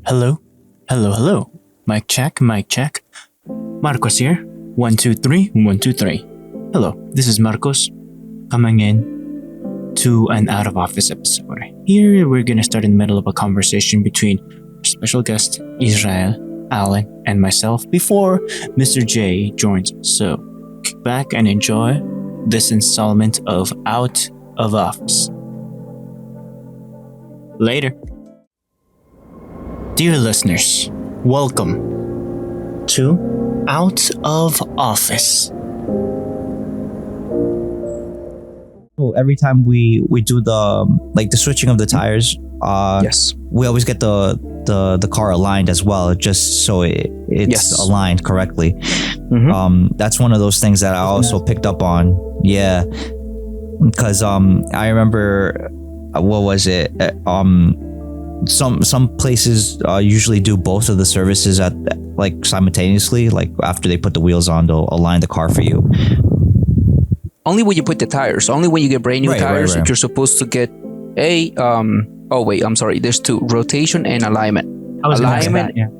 Hello? Hello, hello. Mic check, mic check. Marcos here. 1, 2, 3, 1, 2, 3. Hello, this is Marcos coming in to an out of office episode. Here we're gonna start in the middle of a conversation between our special guest, Israel, Alan, and myself before Mr. J joins us. So kick back and enjoy this installment of Out of Office. Later. Dear listeners, welcome to Out of Office. So every time we do the switching of the tires, Yes. we always get the car aligned as well, just so it's Yes. aligned correctly. Mhm. That's one of those things that I also picked up on. Yeah, because I remember what was it? Some places usually do both of the services at like simultaneously. Like after they put the wheels on, they'll align the car for you. Only when you put the tires. Only when you get brand new tires, Right. you're supposed to get a Oh wait, I'm sorry. There's two: rotation and alignment. I was gonna say Alignment. that,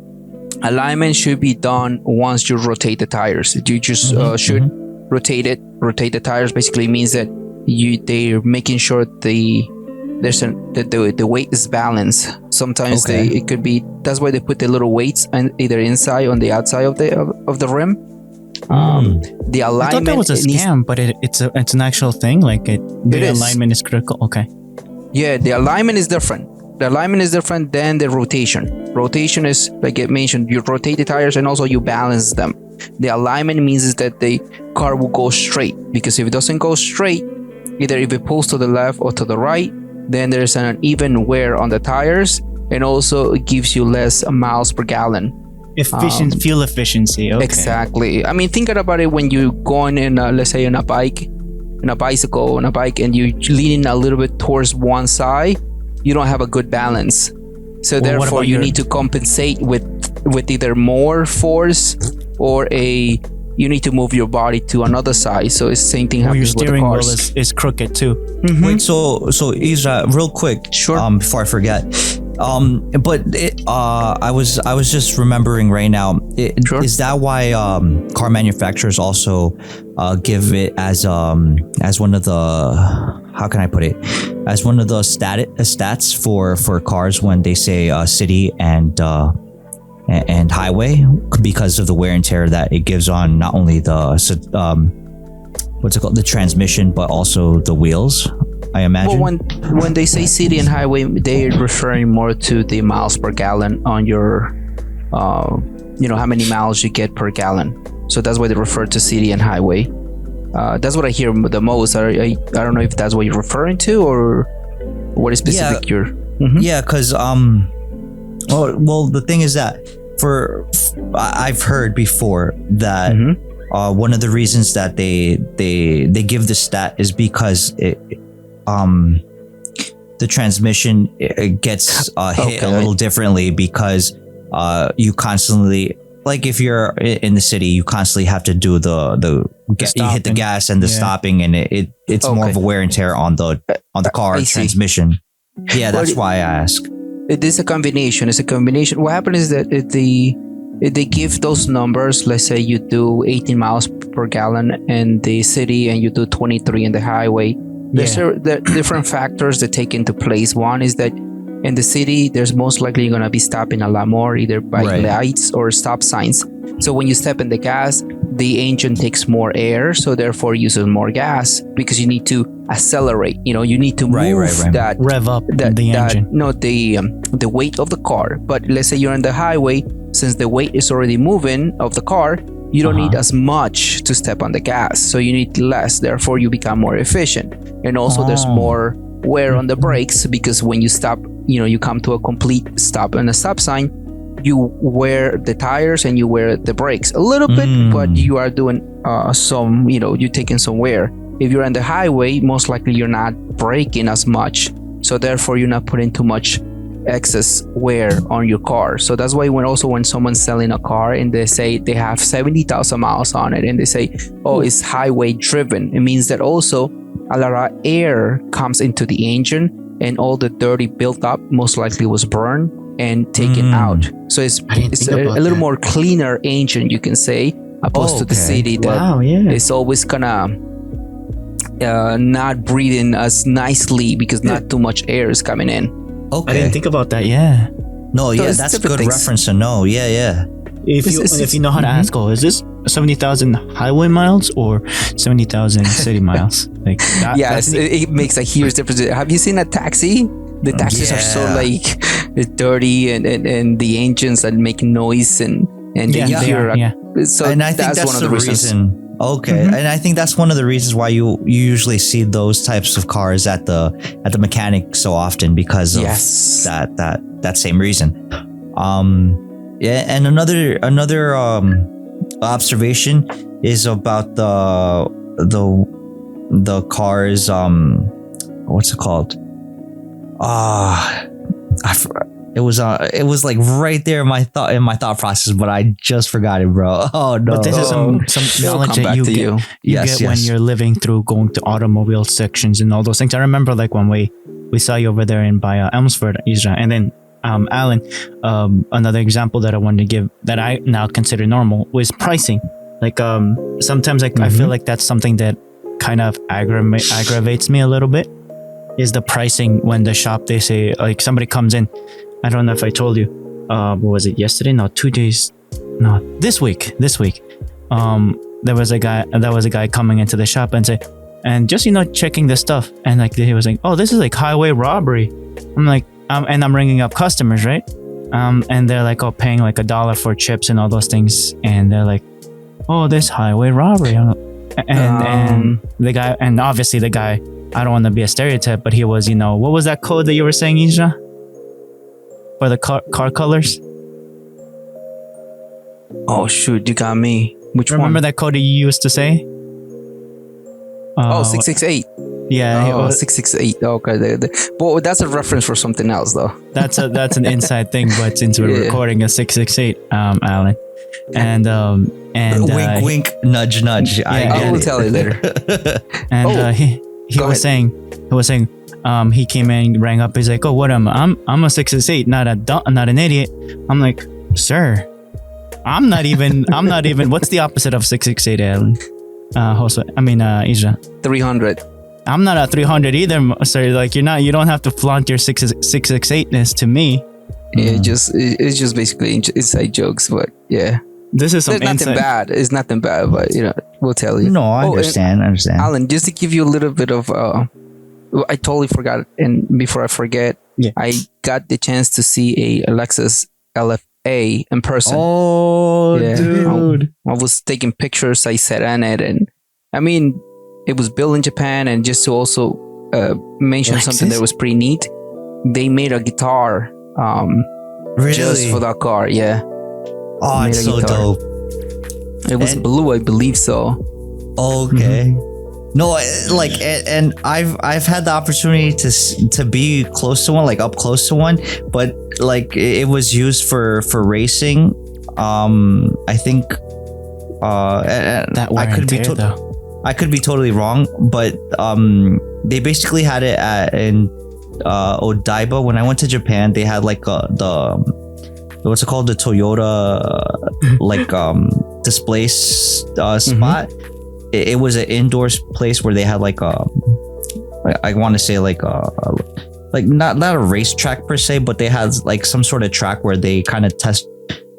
yeah. Alignment should be done once you rotate the tires. You just should rotate the tires. Basically means that they're making sure the weight is balanced. Sometimes Okay. it could be, that's why they put the little weights and either inside on the outside of the rim. The I alignment thought that was a scam, but it's an actual thing. Like the is. alignment is critical. Okay. Yeah, the alignment is different. The alignment is different than the rotation. Rotation is, like I mentioned, you rotate the tires and also you balance them. The alignment means is that the car will go straight, because if it doesn't go straight, either if it pulls to the left or to the right, then there's an uneven wear on the tires, and also it gives you less miles per gallon. Fuel efficiency. Okay. Exactly. I mean, think about it when you're going in, let's say, on a bike, and you're leaning a little bit towards one side, you don't have a good balance. So Well, what therefore, about you your- need to compensate with either more force or you need to move your body to another side. So it's the same thing Or your happens with the steering wheel cars. is crooked too. Wait, so Isra, real quick, Sure. before I forget, I was just remembering right now. Sure. Is that why car manufacturers also give it as one of the, how can I put it, as one of the stats for cars when they say city and highway, because of the wear and tear that it gives on not only the what's it called, the transmission, but also the wheels, I imagine. Well, when they say city and highway, they're referring more to the miles per gallon on your, how many miles you get per gallon. So that's why they refer to city and highway. That's what I hear the most. I don't know if that's what you're referring to or what is specific you're. Mhm. Yeah, because well, the thing is that I've heard before that one of the reasons that they give the stat is because the transmission it gets hit a little differently, because you constantly, like if you're in the city, you constantly have to do you hit the gas and the stopping, and it's more of a wear and tear on the car I see. transmission. Yeah, that's Well, why I ask. It is a combination. It's a combination. What happens is that they give those numbers. Let's say you do 18 miles per gallon in the city and you do 23 in the highway. There are different factors that take into place. One is that in the city, there's most likely going to be stopping a lot more, either by lights or stop signs. So when you step in the gas, the engine takes more air, so therefore uses more gas, because you need to accelerate. You need to move that Rev up the engine. the weight of the car. But let's say you're on the highway, since the weight is already moving of the car, you don't need as much to step on the gas, so you need less. Therefore, you become more efficient, and also there's more wear on the brakes, because when you stop, you come to a complete stop and a stop sign, you wear the tires and you wear the brakes a little bit, but you are doing some, you're taking some wear. If you're on the highway, most likely you're not braking as much, so therefore you're not putting too much excess wear on your car. So that's why when someone's selling a car and they say they have 70,000 miles on it, and they say, oh, it's highway driven, it means that also a lot of air comes into the engine, and all the dirty built up most likely was burned and taken out. So it's I didn't think a about little that. more cleaner engine, you can say, opposed to the okay. city that Wow, yeah. is always kind of not breathing as nicely because not too much air is coming in. Okay. I didn't think about that. Yeah. No, yeah, it's that's a different good things. reference to know. Yeah. If you know how to ask, is this 70,000 highway miles or 70,000 city miles? Like that. Yes, that's it makes a huge difference. Have you seen a taxi? The taxis are so Yeah. like dirty and the engines that make noise and then you they hear are, yeah. so And I think that's one of the reasons. reason. Okay, and I think that's one of the reasons why you usually see those types of cars at the mechanic so often, because of Yes. that same reason. Yeah, and another observation is about the cars. What's it called? It was like right there in my thought process, but I just forgot it, bro. Oh no! But this is some It'll knowledge come that back you to get, you. Yes, when yes. you're living through going to automobile sections and all those things. I remember like when we saw you over there in by Elmsford, Isra, and then Alan. Another example that I wanted to give that I now consider normal was pricing. Like sometimes like I feel like that's something that kind of aggravates me a little bit. Is the pricing when the shop, they say, like somebody comes in. I don't know if I told you. What was it, yesterday? No, 2 days. No, this week. There was a guy coming into the shop and say, and just checking the stuff, and like he was like, oh, this is like highway robbery. I'm like, and I'm ringing up customers, right? And they're like, oh, paying like $1 for chips and all those things, and they're like, oh, this highway robbery. And the guy, and obviously the guy, I don't want to be a stereotype, but he was, what was that code that you were saying, Isra? For the car colors? Oh shoot, you got me. Which Remember one? that code that you used to say? Oh, 668. Yeah. it Oh, was- 668. Okay. But that's a reference for something else, though. that's an inside thing, but since we're Yeah. recording a 668, Alan. And wink, wink, nudge, nudge. I will tell you later. And he Go was ahead. saying he came in, rang up, he's like, oh, what am I? I'm a 668, not an idiot. I'm like, sir, I'm not even what's the opposite of 668, Alan? Isra. 300. I'm not a 300 either, sir. Like you don't have to flaunt your 668ness to me. Yeah, it's just basically inside jokes, but yeah. This is some There's nothing inside. bad. It's nothing bad, but we'll tell you. No, I Oh, and understand. Alan, just to give you a little bit of I totally forgot, and before I forget, Yeah. I got the chance to see a Lexus LFA in person. Oh, Yeah. dude. I was taking pictures, I sat on it, and I mean, it was built in Japan. And just to also mention Lexus? something that was pretty neat, they made a guitar Really? just for that car. Yeah, Oh, made it's a so guitar. dope. it was And- blue, I believe so. Okay. No, and I've had the opportunity to be close to one, like up close to one, but like it was used for racing. I think That I could be though. I could be totally wrong, but they basically had it in Odaiba. When I went to Japan, they had like what's it called, the Toyota like display spot. It was an indoor place where they had like I want to say like not a racetrack per se, but they had like some sort of track where they kind of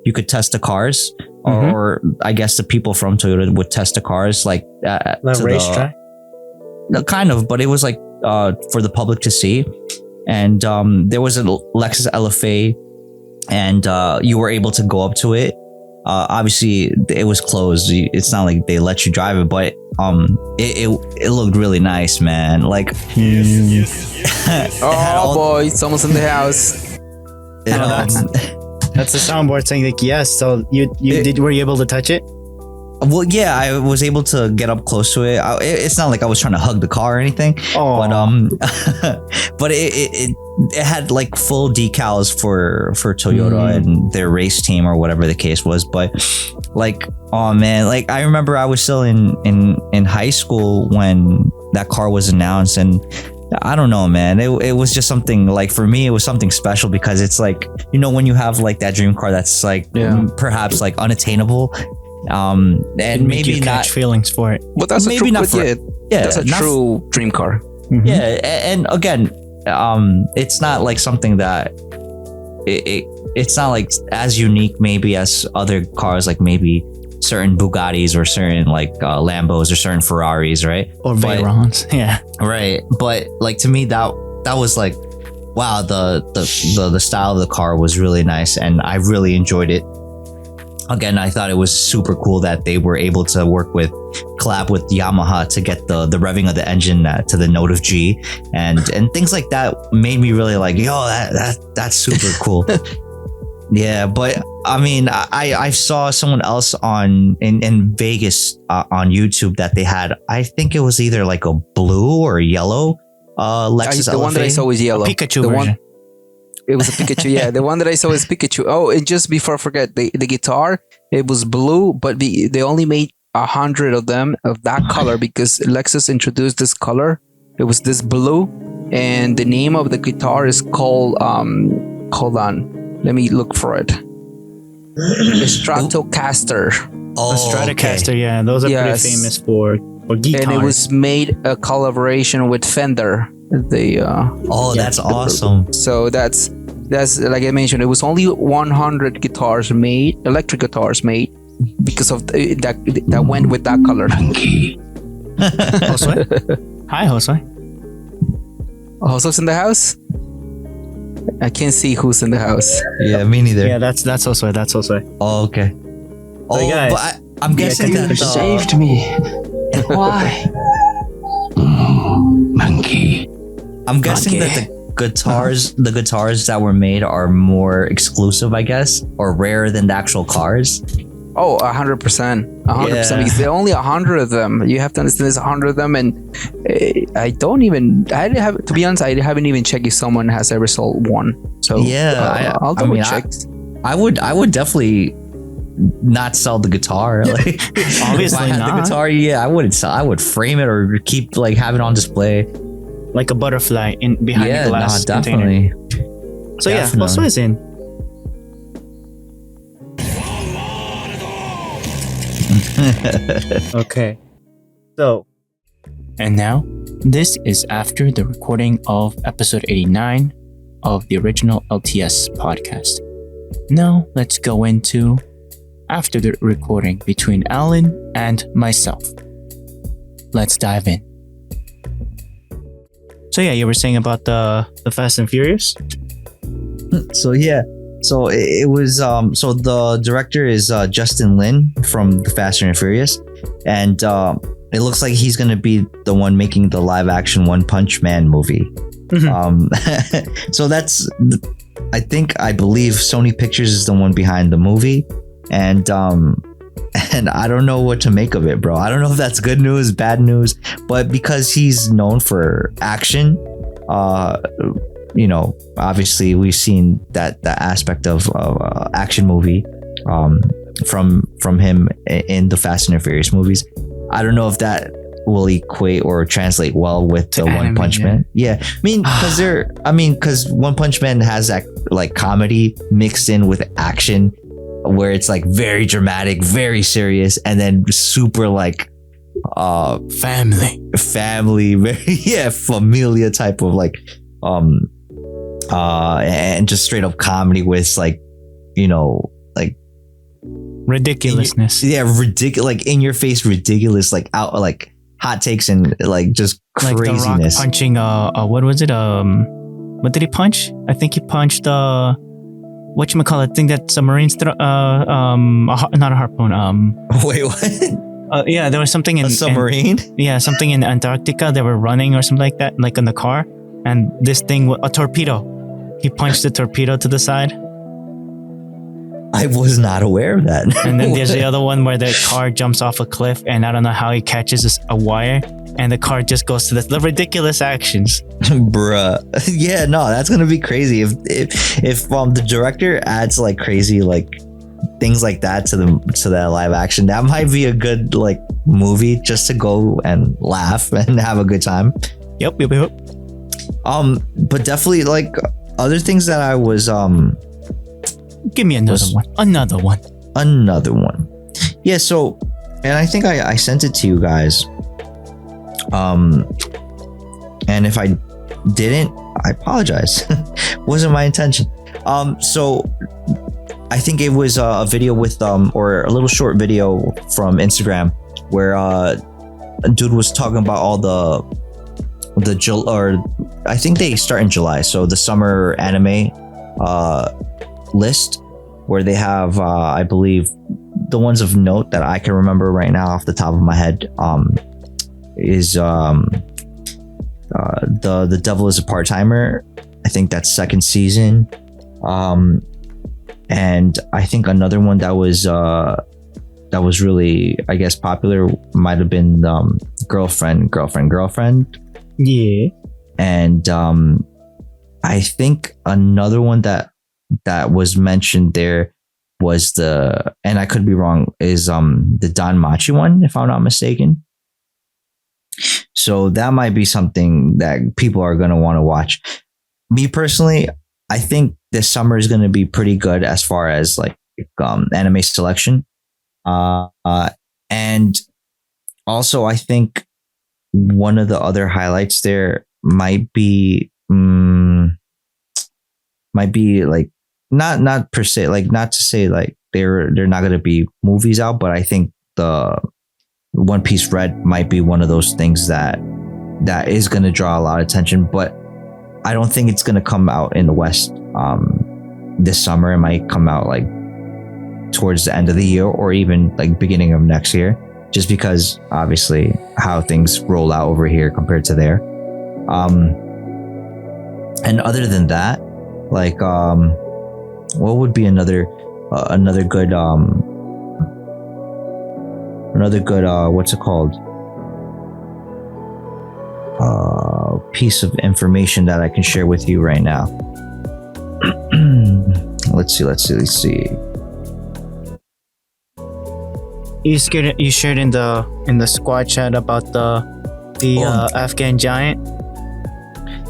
you could test the cars, or I guess the people from Toyota would test the cars like to racetrack. No, kind of, but it was like for the public to see. And there was a Lexus LFA, and you were able to go up to it. Obviously, it was closed. It's not like they let you drive it, but it looked really nice, man. Like, Oh boy, someone's in the house. That's the soundboard saying like yes. So were you able to touch it? well, yeah, I was able to get up close to it. It's not like I was trying to hug the car or anything, Oh, but it had like full decals for Toyota and their race team or whatever the case was. But like, oh man, like I remember I was still in high school when that car was announced, and I don't know, man. It was just something like, for me, it was something special because it's like, you know, when you have like that dream car that's like perhaps like unattainable, and maybe you not catch feelings for it. But that's maybe not for that's a true dream car. Mhm. Yeah, and again, it's not like something that it's not like as unique maybe as other cars, like maybe certain Bugattis or certain like Lambos or certain Ferraris, right? Or Veyrons. Yeah. Right. But like, to me, that was like, wow, the style of the car was really nice, and I really enjoyed it. Again, I thought it was super cool that they were able to collab with Yamaha to get the revving of the engine to the note of G, and things like that made me really like, yo, that's super cool. Yeah, but I mean, I saw someone else in Vegas on YouTube that they had, I think it was either like a blue or a yellow Lexus The one that I saw was yellow. Pikachu the version. It was a Pikachu, yeah. The one that I saw was Pikachu. Oh, and just before I forget, the guitar, it was blue, but they only made 100 of them of that color because Lexus introduced this color. It was this blue, and the name of the guitar is called hold on, let me look for it. Stratocaster. Oh, Stratocaster, yeah, those are pretty famous for guitars. And it was made a collaboration with Fender. That's awesome. So that's like I mentioned, it was only 100 guitars made, electric guitars made, because of that went with that color. Josue? Hi, Josue. Josue's in the house? I can't see who's in the house. Yeah, me neither. Yeah, that's Josue. That's Josue. Oh, okay. Oh, guys, but I'm guessing that saved me. Why? Monkey. I'm guessing that the guitars that were made are more exclusive, I guess, or rarer than the actual cars. Oh, 100%. 100%. Because there are only 100 of them. You have to understand there's 100 of them, and to be honest, I haven't even checked if someone has ever sold one. So yeah, I'll double check. I would definitely not sell the guitar. Like, Obviously if I had not. the guitar, yeah, I wouldn't sell. I would frame it or keep like have it on display. Like a butterfly behind the glass container. Definitely. So yeah, Josue is in. Okay. So, and now, this is after the recording of episode 89 of the original LTS podcast. Now, let's go into after the recording between Alan and myself. Let's dive in. So yeah, you were saying about the Fast and Furious? So yeah. So it was so the director is Justin Lin from the Fast and Furious, and it looks like he's gonna be the one making the live action One Punch Man movie. Mm-hmm. So that's, I believe Sony Pictures is the one behind the movie, and I don't know what to make of it, bro. I don't know if that's good news, bad news, but because he's known for action, you know, obviously we've seen that aspect of action movie from him in the Fast and Furious movies. I don't know if that will equate or translate well with the One Punch Man. Yeah, I mean, because One Punch Man has that like comedy mixed in with action, where it's like very dramatic, very serious, and then super like family, very familia type of like and just straight up comedy with like, you know, like ridiculousness. Ridiculous, like in your face ridiculous, like out like hot takes and like just craziness. Like The Rock punching what was it, what did he punch? I think he punched whatchamacallit thing that submarines not a harpoon, wait, what? Yeah, there was something in a submarine. Something in Antarctica. They were running or something like that, like in the car, and this thing, a torpedo. He punched the torpedo to the side. I was not aware of that. And then there's the other one where the car jumps off a cliff, and I don't know how he catches a wire, and the car just goes to the ridiculous actions. Bruh. Yeah, no, that's gonna be crazy if the director adds like crazy like things like that to that live action. That might be a good like movie just to go and laugh and have a good time. Yep. But definitely like other things that I was Give me another one. Another one. Yeah, so and I think I sent it to you guys. And if I didn't, I apologize. Wasn't my intention. So I think it was a video with or a little short video from Instagram where a dude was talking about all the or I think they start in July, so the summer anime list where they have I believe the ones of note that I can remember right now off the top of my head is the Devil is a Part-Timer. I think that's second season. And I think another one that was really, I guess, popular might have been Girlfriend. Yeah. And I think another one that was mentioned there was and I could be wrong, is the Don Machi one, if I'm not mistaken. So that might be something that people are going to want to watch. Me personally, I think this summer is going to be pretty good as far as like anime selection. And also I think one of the other highlights there might be like not per se, like not to say like they're not going to be movies out, but I think the One Piece Red might be one of those things that is going to draw a lot of attention, but I don't think it's going to come out in the West this summer. It might come out like towards the end of the year or even like beginning of next year, just because obviously how things roll out over here compared to there. And other than that, like what would be another good what's it called, piece of information that I can share with you right now. Let's see. You shared in the squad chat about the Afghan giant.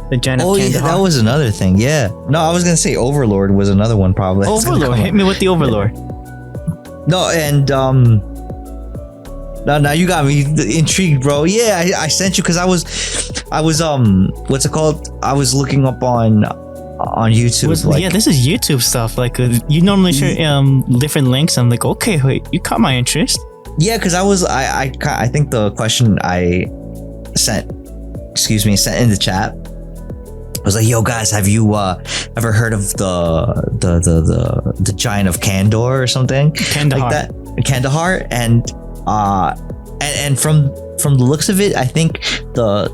The giant of Kandahar. Yeah, that was another thing. Yeah. No, I was gonna say Overlord was another one probably. Overlord, hit me with the Overlord. No, and now you got me intrigued, bro. Yeah, I sent you because I was what's it called? I was looking up on YouTube. Yeah, this is YouTube stuff. Like you normally share different links. I'm like, okay, wait, you caught my interest. Yeah, because I think the question I sent in the chat, I was like, yo guys, have you ever heard of the giant of Kandahar or something? Kandahar. Like that? Kandahar. And from the looks of it, I think the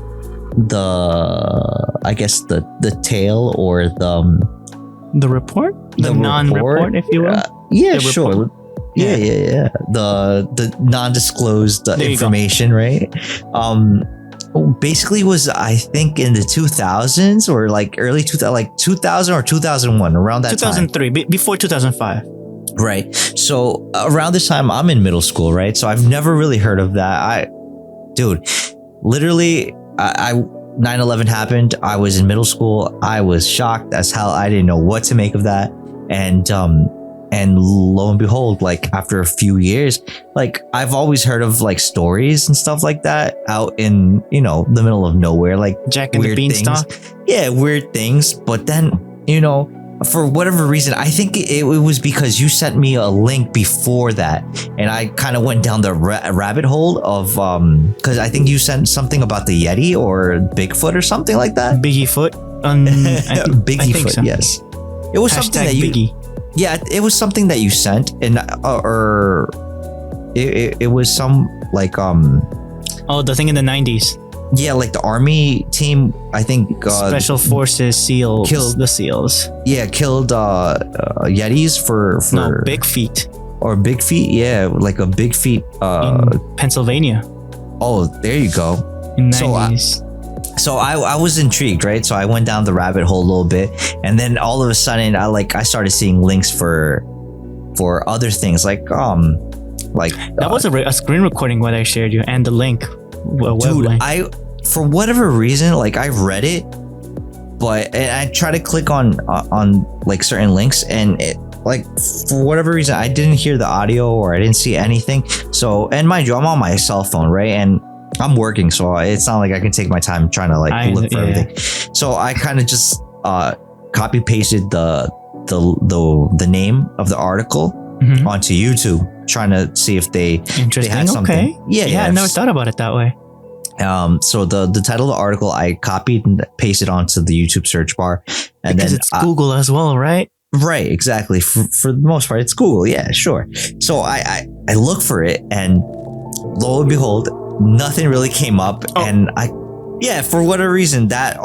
I guess the tale or the report, the non-report, if you will. Yeah, sure. Yeah. The non-disclosed information, right? Basically was, I think, in the 2000s or like early 2000, like 2000 or 2001, around that 2003, time. Before 2005. Right. So around this time, I'm in middle school, right? So I've never really heard of that. Literally, 9/11 happened. I was in middle school. I was shocked as hell. I didn't know what to make of that. And lo and behold, like after a few years, like I've always heard of like stories and stuff like that out in, the middle of nowhere, like Jack and the Beanstalk. Yeah, weird things. But then, for whatever reason, I think it was because you sent me a link before that, and I kind of went down the rabbit hole of because I think you sent something about the Yeti or Bigfoot or something like that. Bigfoot. Bigfoot. So. Yes, it was something that you. Biggie. Yeah, it was something that you sent, and or it was some like the thing in the 90s. Yeah, like the army team, I think Special Forces SEALs killed the SEALs. Yeah, killed Yetis for Big Feet. Or Big Feet, yeah, like a Big Feet in Pennsylvania. Oh, there you go. In the 90s. So I was intrigued, right? So I went down the rabbit hole a little bit, and then all of a sudden I started seeing links for other things like that was a screen recording what I shared you and the link. Dude, for whatever reason, like I read it, but and I try to click on like certain links, and it, like for whatever reason I didn't hear the audio or I didn't see anything. So, and mind you, I'm on my cell phone, right? And I'm working, so it's not like I can take my time trying to like look for everything. So I kind of just copy pasted the name of the article onto YouTube, trying to see if they had something. Okay. Yeah, I never thought about it that way. So the title of the article I copied and pasted onto the YouTube search bar, and because then it's Google as well, right? Right, exactly. For the most part, it's Google. Yeah, sure. So I look for it, and lo and behold, nothing really came up. And for whatever reason, that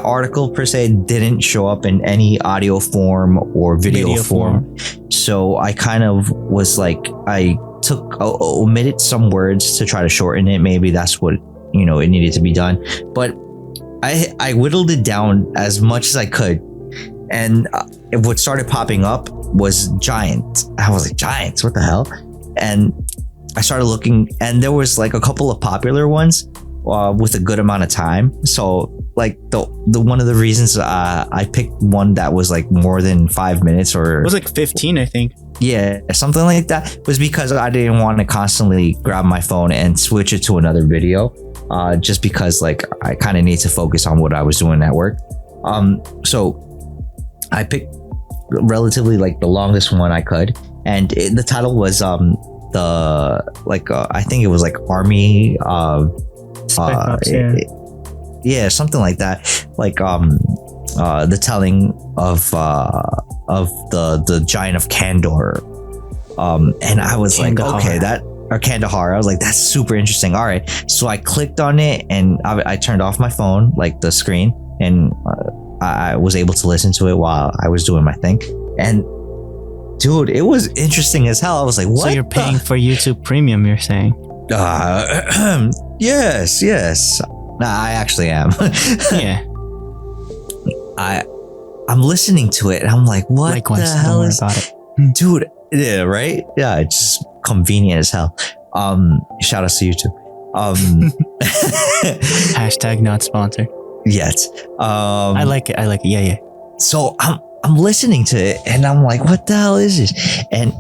article per se didn't show up in any audio form or video form. So I kind of was like, I omitted some words to try to shorten it. Maybe that's what, it needed to be done. But I whittled it down as much as I could. And what started popping up was Giant. I was like, Giants, what the hell? And I started looking, and there was like a couple of popular ones with a good amount of time. So like the one of the reasons I picked one that was like more than 5 minutes, or it was like 15, I think. Yeah, something like that, was because I didn't want to constantly grab my phone and switch it to another video, just because like I kind of need to focus on what I was doing at work. So I picked relatively like the longest one I could, and the title was I think it was like Army Ops, yeah, something like that, like the telling of the giant of Kandahar, and I was Kandahar. like, okay, or Kandahar, I was like, that's super interesting. All right, so I clicked on it, and I turned off my phone, like the screen, and I was able to listen to it while I was doing my thing. And dude, it was interesting as hell. I was like, what? So you're paying for YouTube Premium, you're saying? Yes. Nah, I actually am. Yeah. I'm listening to it, and I'm like, what Likewise, the hell don't worry is about it. dude? Yeah, right? Yeah, it's just convenient as hell. Shout out to YouTube. Hashtag not sponsored. Yet. I like it. Yeah. So I'm listening to it, and I'm like, what the hell is this? And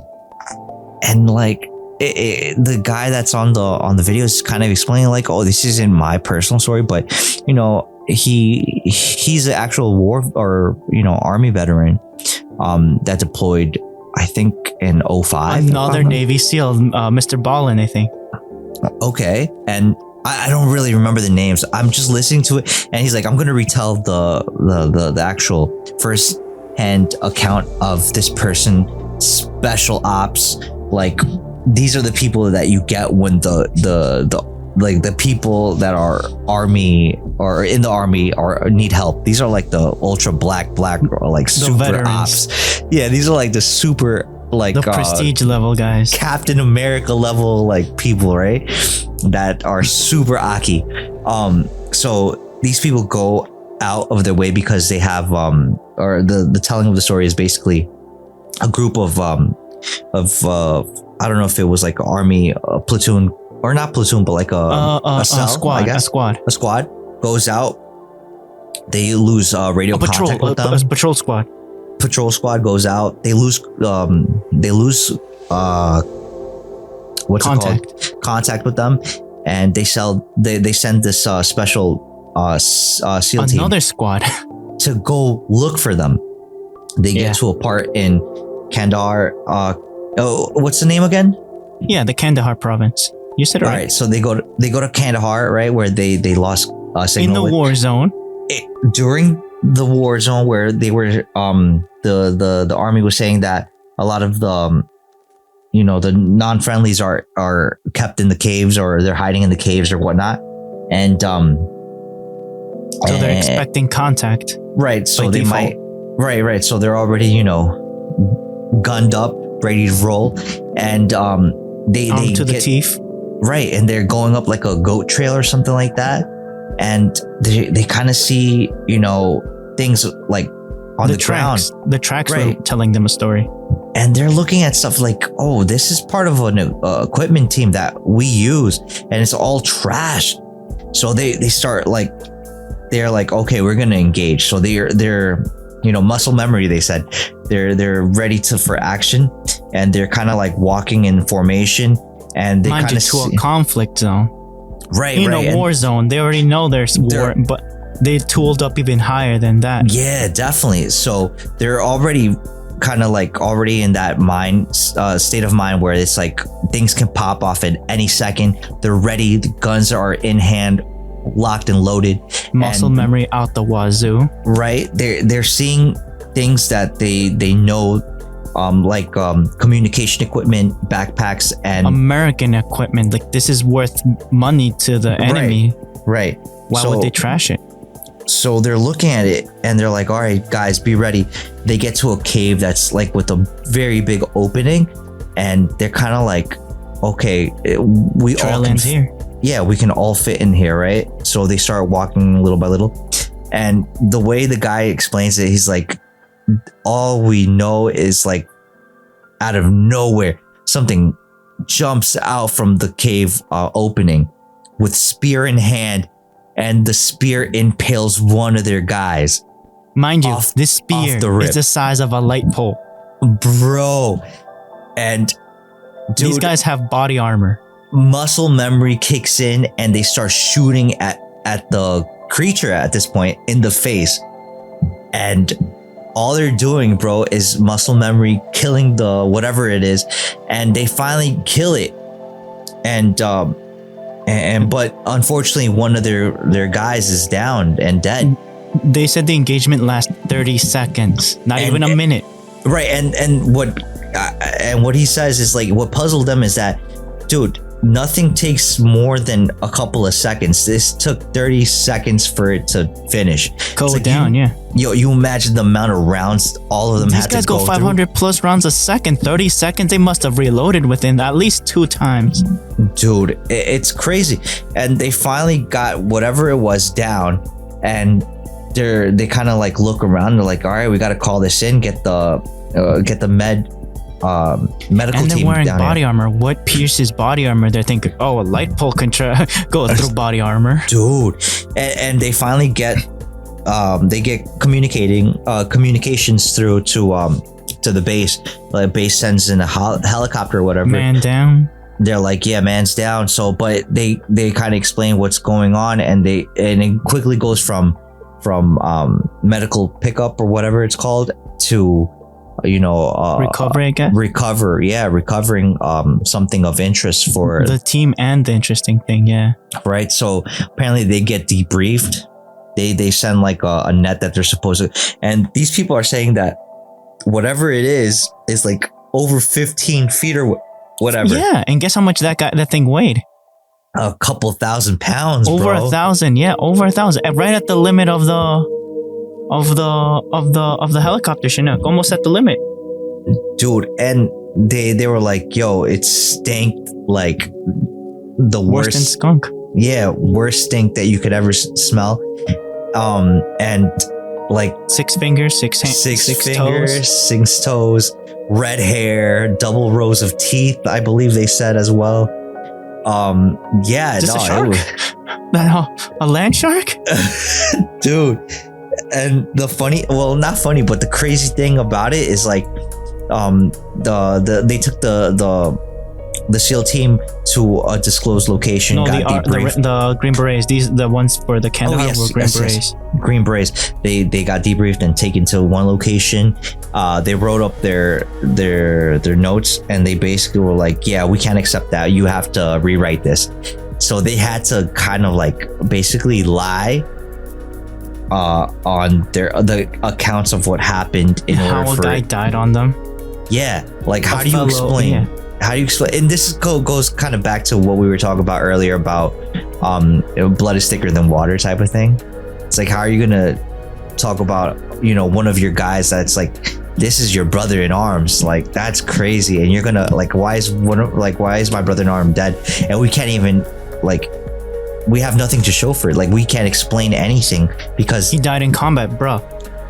like the guy that's on the video is kind of explaining like, oh, this isn't my personal story, but he's an actual war or army veteran that deployed, I think, in 2005. Another Navy SEAL, Mr. Ballin, I think. Okay, and I don't really remember the names. I'm just listening to it, and he's like, I'm gonna retell the actual first hand account of this person, special ops. Like, these are the people that you get when the people that are army or in the army or need help. These are like the ultra black or like super veterans. ops. Yeah, these are like the super, like the prestige level guys, Captain America level like people, right? That are super aki. So these people go out of their way because they have or the telling of the story is basically a group of I don't know if it was like an army platoon or not platoon, but like a cell, squad, I guess. a squad goes out. They lose radio contact with them. Patrol squad. Patrol squad goes out. They lose what's contact. it called? Contact with them, and they send this special SEAL team, another squad, to go look for them. They get to a part in Kandahar. What's the name again? Yeah, the Kandahar province. You said it right. All right, so they go to Kandahar, right, where they lost signal in the war zone. During the war zone, where they were the army was saying that a lot of the the non-friendlies are kept in the caves, or they're hiding in the caves or whatnot, and so they're expecting contact, right? So they default. might right. So they're already gunned up, ready to roll, and they to the get, teeth. Right, and they're going up like a goat trail or something like that, and they kind of see things like on the tracks. ground. The tracks Right. were telling them a story, and they're looking at stuff like, oh, this is part of an equipment team that we use, and it's all trash. So they start like they're like, okay, we're gonna engage. So they're muscle memory. They said they're ready for action, and they're kind of like walking in formation, and they Mind kind you, of to a conflict zone. right, In right, a war zone, they already know there's war, but they tooled up even higher than that. yeah, definitely. So they're already kind of like already in that state of mind where it's like things can pop off at any second. They're ready. The guns are in hand, locked and loaded. Muscle And, memory out the wazoo. right? They're seeing things that they know, like communication equipment, backpacks, and American equipment. Like, this is worth money to the enemy. right. Why would they trash it? So they're looking at it and they're like, all right, guys, be ready. They get to a cave that's like with a very big opening, and they're kind of like, okay, we Trail all can ends here. yeah, we can all fit in here, right? So they start walking little by little. And the way the guy explains it, he's like, all we know is like out of nowhere, something jumps out from the cave opening with spear in hand, and the spear impales one of their guys. Mind you, Off- this spear off the rip. is the size of a light pole. Bro. And dude, These guys have body armor. muscle memory kicks in and they start shooting at the creature at this point in the face. And all they're doing, bro, is muscle memory killing the whatever it is, and they finally kill it. And but unfortunately one of their guys is down and dead. They said the engagement lasts 30 seconds, not And- even a minute. Right, and what he says is like, what puzzled them is that, dude, nothing takes more than a couple of seconds. This took 30 seconds for it to finish. Go It's like down, yeah. You imagine the amount of rounds all of them These had guys to go go 500 plus rounds a second. 30 seconds, they must have reloaded within at least 2 times. through. Dude, it's crazy. And they finally got whatever it was down, and they kind of like look around. They're like, all right, we got to call this in, get the medical And they're team wearing down body here. armor. What pierces body armor? They're thinking, oh, a light pole can go through body armor. Dude, and they finally get communications through to the base. The base sends in a helicopter or whatever. Man down. They're like, yeah, man's down. So but they kind of explain what's going on, and it quickly goes from medical pickup or whatever it's called to Recovery, I guess. recovering something of interest for The team and the interesting thing, yeah. right. So apparently they get debriefed. They send like a net that they're supposed to, and these people are saying that whatever it is like over 15 feet or whatever. Yeah, and guess how much that thing weighed? A couple thousand pounds, Over bro. 1,000, yeah, over 1,000. Right at the limit of the helicopter, Chinook, almost at the limit. Dude, and they were like, yo, it stank like the Worse than worst. skunk. Yeah, worst stink that you could ever smell. And like 6 fingers, 6 hands, six 6 fingers, toes. 6 toes, red hair, double rows of teeth, I believe they said as well. Yeah, Just a no, shark? A land shark? dude. And the funny, well, not funny, but the crazy thing about it is like, they took the SEAL team to a disclosed location. No, got debriefed. the Green Berets. These the ones for the Kandahar were Green Berets. Green Berets. They got debriefed and taken to one location. They wrote up their notes, and they basically were like, yeah, we can't accept that. You have to rewrite this. So they had to kind of like basically lie on the accounts of what happened in How order a for guy died on them. yeah, like how A do you fellow- explain? yeah. How do you explain? And this goes kind of back to what we were talking about earlier about blood is thicker than water type of thing. It's like, how are you gonna talk about one of your guys that's like, this is your brother in arms, like that's crazy, and you're gonna like, why is my brother in arms dead, and we can't even like, we have nothing to show for it, like we can't explain anything because He died in combat, bruh.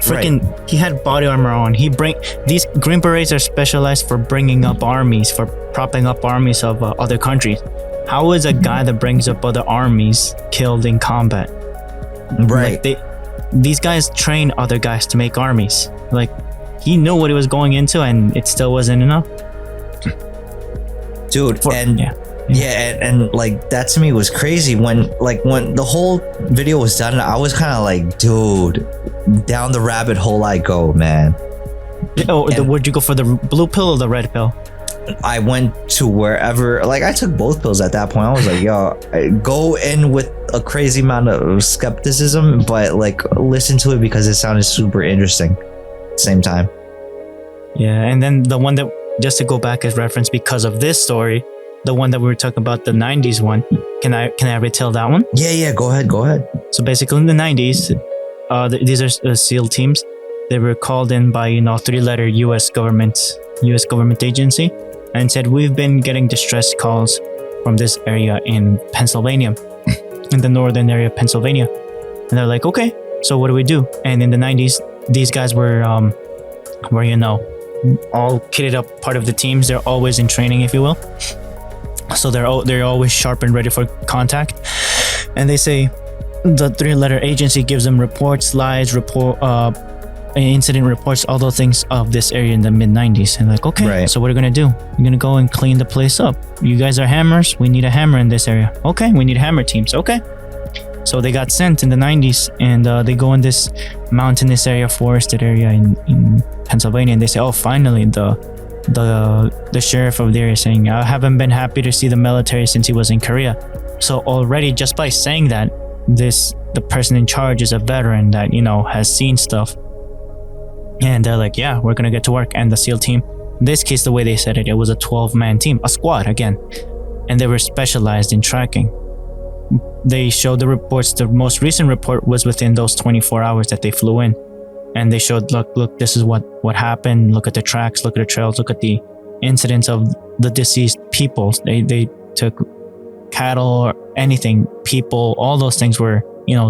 Freaking, he had body armor on. These Green Berets are specialized for bringing up armies, for propping up armies of other countries. How is a guy that brings up other armies killed in combat? Right. Like these guys train other guys to make armies. Like he knew what he was going into, and it still wasn't enough. Dude, and like that to me was crazy when the whole video was done. I was kind of like, dude, down the rabbit hole I go, man. Would you go for the blue pill or the red pill? I went to wherever, like I took both pills at that point. I was like, yo, I go in with a crazy amount of skepticism, but like listen to it because it sounded super interesting at the same time. Yeah, and then the one that, just to go back as reference because of this story, the one that we were talking about, the 90s one, can I retell that one? Yeah, go ahead. So basically in the 90s, these are SEAL teams. They were called in by, 3-letter US government agency, and said, we've been getting distress calls from this area in Pennsylvania, in the northern area of Pennsylvania. And they're like, okay, so what do we do? And in the 90s, these guys were all kitted up, part of the teams. They're always in training, if you will. So they're always sharp and ready for contact. And they say the 3-letter agency gives them reports, slides, incident reports, all those things of this area in the mid-90s. And like, okay, right. So what are we gonna do? We're gonna go and clean the place up. You guys are hammers. We need a hammer in this area. Okay, we need hammer teams. Okay. So they got sent in the 90s, and they go in this mountainous area, forested area in Pennsylvania, and they say, oh, finally, the sheriff of the area saying, I haven't been happy to see the military since he was in Korea. So already, just by saying that, the person in charge is a veteran that, has seen stuff. And they're like, yeah, we're gonna get to work. And the SEAL team, in this case, the way they said it was a 12-man team, a squad again, and they were specialized in tracking. They showed the reports. The most recent report was within those 24 hours that they flew in, and they showed, look, this is what happened. Look at the tracks, look at the trails, look at the incidents of the deceased people. They took cattle or anything, people, all those things were,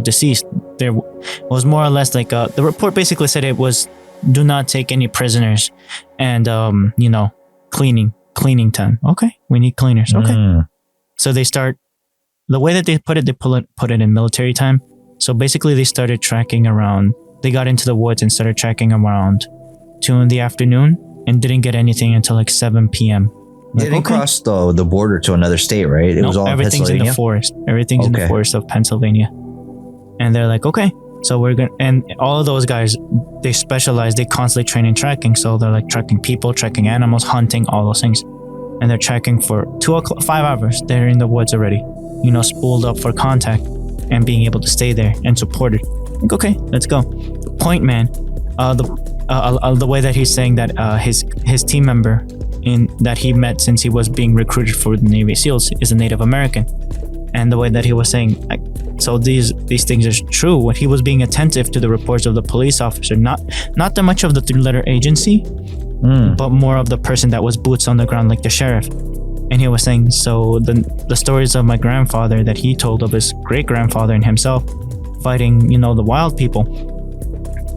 deceased. There was more or less like the report basically said it was, do not take any prisoners, and cleaning time. Okay, we need cleaners. Okay, so they start. The way that they put it in military time. So basically, they started tracking around. They got into the woods and started tracking around 2 in the afternoon, and didn't get anything until like 7 p.m. They didn't cross the border to another state, right? It was all everything's in the forest. Everything's in the forest of Pennsylvania. And they're like, okay, so we're gonna. And all of those guys, they specialize. They constantly train in tracking. So they're like tracking people, tracking animals, hunting, all those things. And they're tracking for 5 hours. They're in the woods already. Spooled up for contact and being able to stay there and support it. Like, okay, let's go. Point man, the way that he's saying that his team member that he met since he was being recruited for the Navy SEALs is a Native American, and the way that he was saying, so these things are true. When he was being attentive to the reports of the police officer, not that much of the 3-letter agency, but more of the person that was boots on the ground, like the sheriff. And he was saying, so the stories of my grandfather that he told of his great-grandfather and himself fighting, the wild people,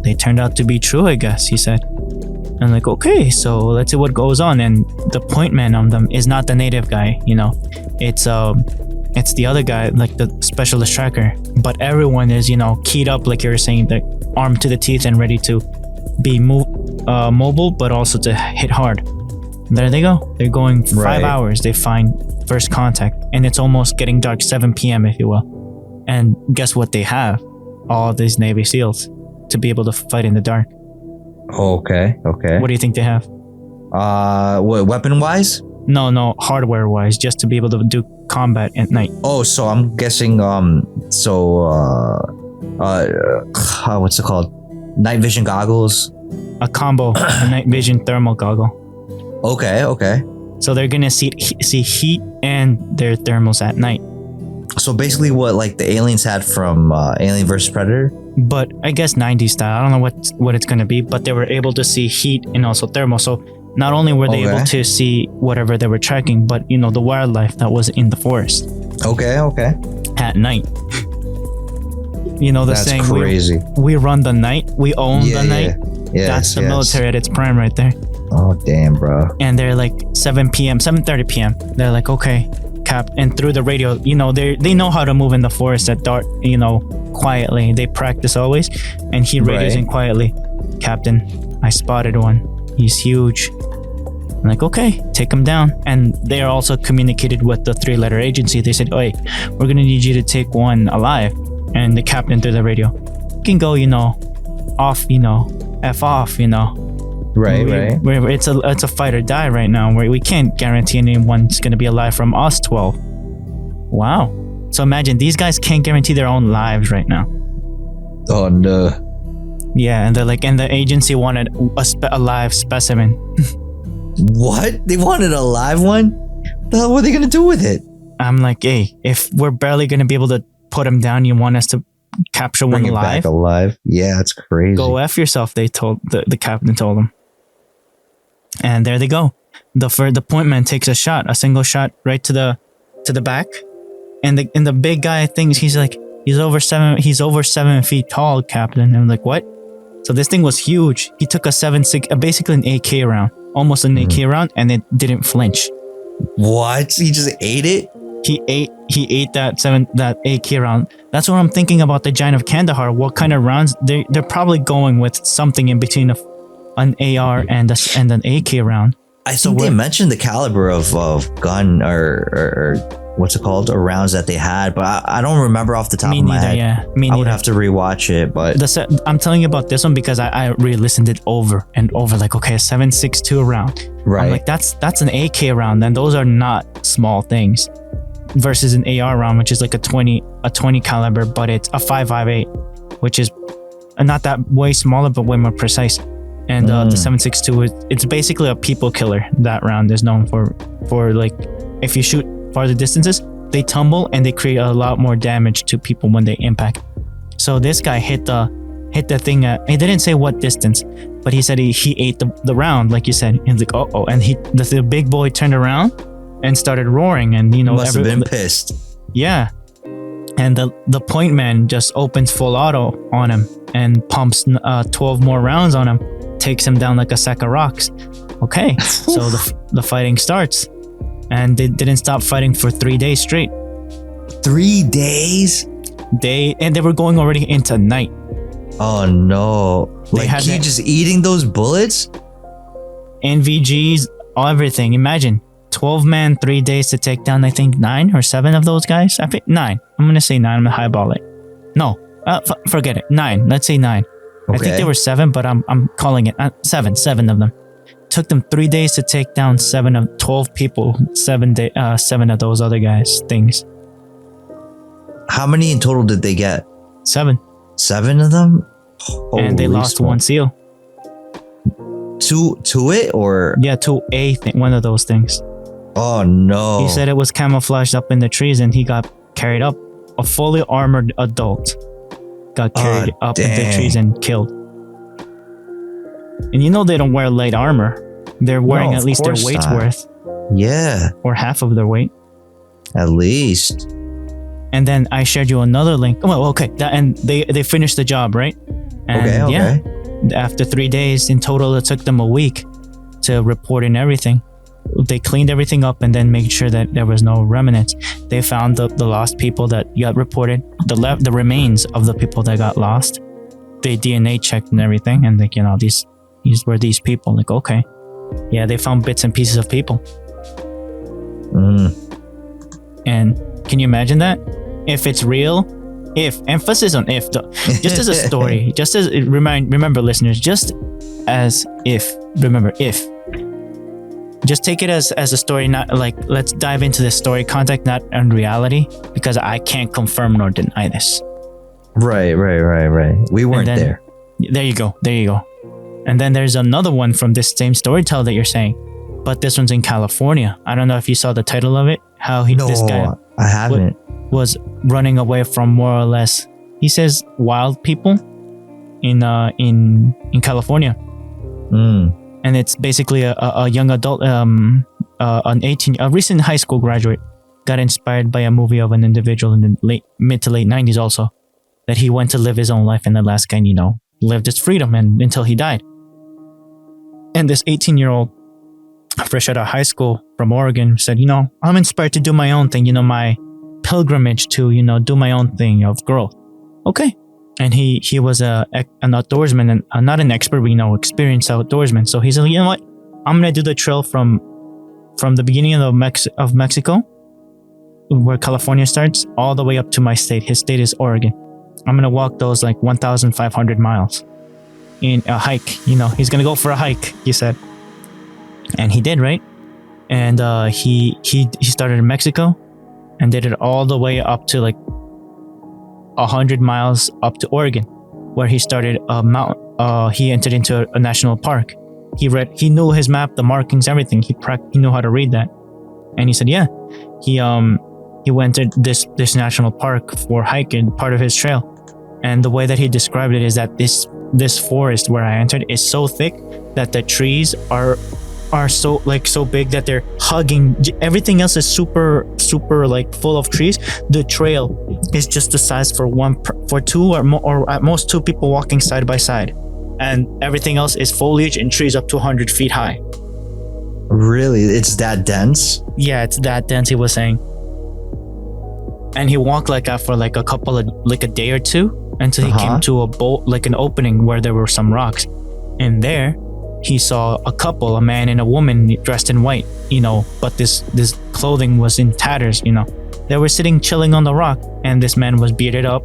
they turned out to be true, I guess, he said. And like, okay, so let's see what goes on. And the point man on them is not the native guy, it's the other guy, like the specialist tracker. But everyone is, keyed up, like you were saying, they're armed to the teeth and ready to be mobile, but also to hit hard. There they go. They're going 5 hours. They find first contact, and it's almost getting dark, 7 p.m. if you will. And guess what they have? All these Navy SEALs to be able to fight in the dark. Okay. What do you think they have? What, weapon-wise? No, hardware-wise, just to be able to do combat at night. Oh, so I'm guessing, what's it called? Night vision goggles? A combo, a night vision thermal goggle. Okay. So they're gonna see heat and their thermals at night. So basically what like the aliens had from Alien vs. Predator? But I guess 90s style. I don't know what it's gonna be, but they were able to see heat and also thermal. So not only were they able to see whatever they were tracking, but the wildlife that was in the forest. Okay. At night. The That's saying, crazy. We run the night, we own the night. Yes, that's the military at its prime right there. Oh damn, bro. And they're like 7 p.m., 7:30 p.m. They're like, okay, and through the radio, they know how to move in the forest at dark, quietly. They practice always, and he radios in quietly. Captain, I spotted one. He's huge. I'm like, okay, take him down. And they also communicated with the 3-letter agency. They said, hey, we're gonna need you to take one alive. And the captain through the radio, you can go, off, F off, Right. It's a fight or die right now. We can't guarantee anyone's gonna be alive from us 12. Wow. So imagine these guys can't guarantee their own lives right now. Oh no. Yeah, and they're like, and the agency wanted a live specimen. What? They wanted a live one? The hell were they gonna do with it? I'm like, hey, if we're barely gonna be able to put him down, you want us to capture one Bring it back alive? alive? Yeah, that's crazy. Go F yourself, they told the captain told them. And there they go. The point man takes a shot, a single shot right to the back. And the big guy thinks he's over 7 feet tall, Captain. And I'm like, what? So this thing was huge. He took a 7.6, basically an AK round, almost an AK round, and it didn't flinch. What? He just ate it? He ate that AK round. That's what I'm thinking about the Giant of Kandahar. What kind of rounds? They're probably going with something in between an AR and an AK round. I think they mentioned the caliber of gun or what's it called, or rounds that they had, but I don't remember off the top of my head. Yeah, me neither. I would have to rewatch it, but I'm telling you about this one because I re-listened it over and over. Like, okay, a 7.62 round. Right. I'm like, that's an AK round, and those are not small things. Versus an AR round, which is like a 20 caliber, but it's a 5.58, which is not that way smaller, but way more precise. And the 7.62, it's basically a people killer. That round is known for like, if you shoot farther distances, they tumble and they create a lot more damage to people when they impact. So this guy hit the thing at, he didn't say what distance, but he said he ate the round, like you said. He's like, oh, and the big boy turned around and started roaring, and must have been pissed. Yeah. And the point man just opens full auto on him and pumps 12 more rounds on him, takes him down like a sack of rocks. Okay, so the fighting starts, and they didn't stop fighting for 3 days straight. 3 days? They were going already into night. Oh no! Like he just eating those bullets? NVGs, everything. Imagine 12-man, 3 days to take down, I think 9 or 7 of those guys. I think 9. I'm gonna say 9. I'm gonna highball it. No, forget it. 9. Let's say 9. Okay. I think there were 7, but I'm calling it 7. 7 of them. Took them 3 days to take down 12 people. 7 of those other guys. Things. How many in total did they get? 7. 7 of them. Holy and they lost one seal. To it, or to one of those things. Oh no! He said it was camouflaged up in the trees, and he got carried up. A fully armored adult got carried up in the trees and killed. And they don't wear light armor. They're wearing at least their weight's worth. Yeah. Or half of their weight. At least. And then I shared you another link. Well, okay. And they finished the job, right? And okay. Yeah, after 3 days in total, it took them a week to report and everything. They cleaned everything up and then made sure that there was no remnants. They found the lost people that got reported, the remains of the people that got lost. They DNA checked and everything, and these were these people. Like, okay, yeah, they found bits and pieces of people. And can you imagine that? If it's real, emphasis on if, just as a story, just as remember listeners, just as if, remember if. Just take it as a story, not like, let's dive into the story context, not in reality, because I can't confirm nor deny this. Right. We weren't there. There you go. And then there's another one from this same storyteller that you're saying, but this one's in California. I don't know if you saw the title of it. This guy I haven't. Was running away from more or less, he says, wild people in California. And it's basically a young adult, a recent high school graduate, got inspired by a movie of an individual in the mid to late 90s also, that he went to live his own life in Alaska and, lived his freedom until he died. And this 18-year-old fresh out of high school from Oregon, said, I'm inspired to do my own thing, my pilgrimage to, do my own thing of growth. Okay. And he was an outdoorsman and not an expert, but, experienced outdoorsman. So he said, you know what? I'm going to do the trail from the beginning of Mexico, where California starts, all the way up to my state. His state is Oregon. I'm going to walk those like 1,500 miles in a hike. He's going to go for a hike, he said. And he did, right? And he started in Mexico and did it all the way up to like 100 miles up to Oregon, where he started a mountain. He entered into a national park. He knew his map, the markings, everything. He knew how to read that. And he said, yeah, he went to this national park for hiking, part of his trail. And the way that he described it is that this forest where I entered is so thick that the trees are so big that they're hugging. Everything else is super like full of trees. The trail is just the size for two or more, or at most two people walking side by side, and everything else is foliage and trees up to 100 feet high. Really? It's that dense? Yeah, it's that dense, he was saying. And he walked like that for like a day or two until he came to an opening where there were some rocks. And there he saw a couple, a man and a woman dressed in white, but this clothing was in tatters, They were sitting chilling on the rock, and this man was bearded up,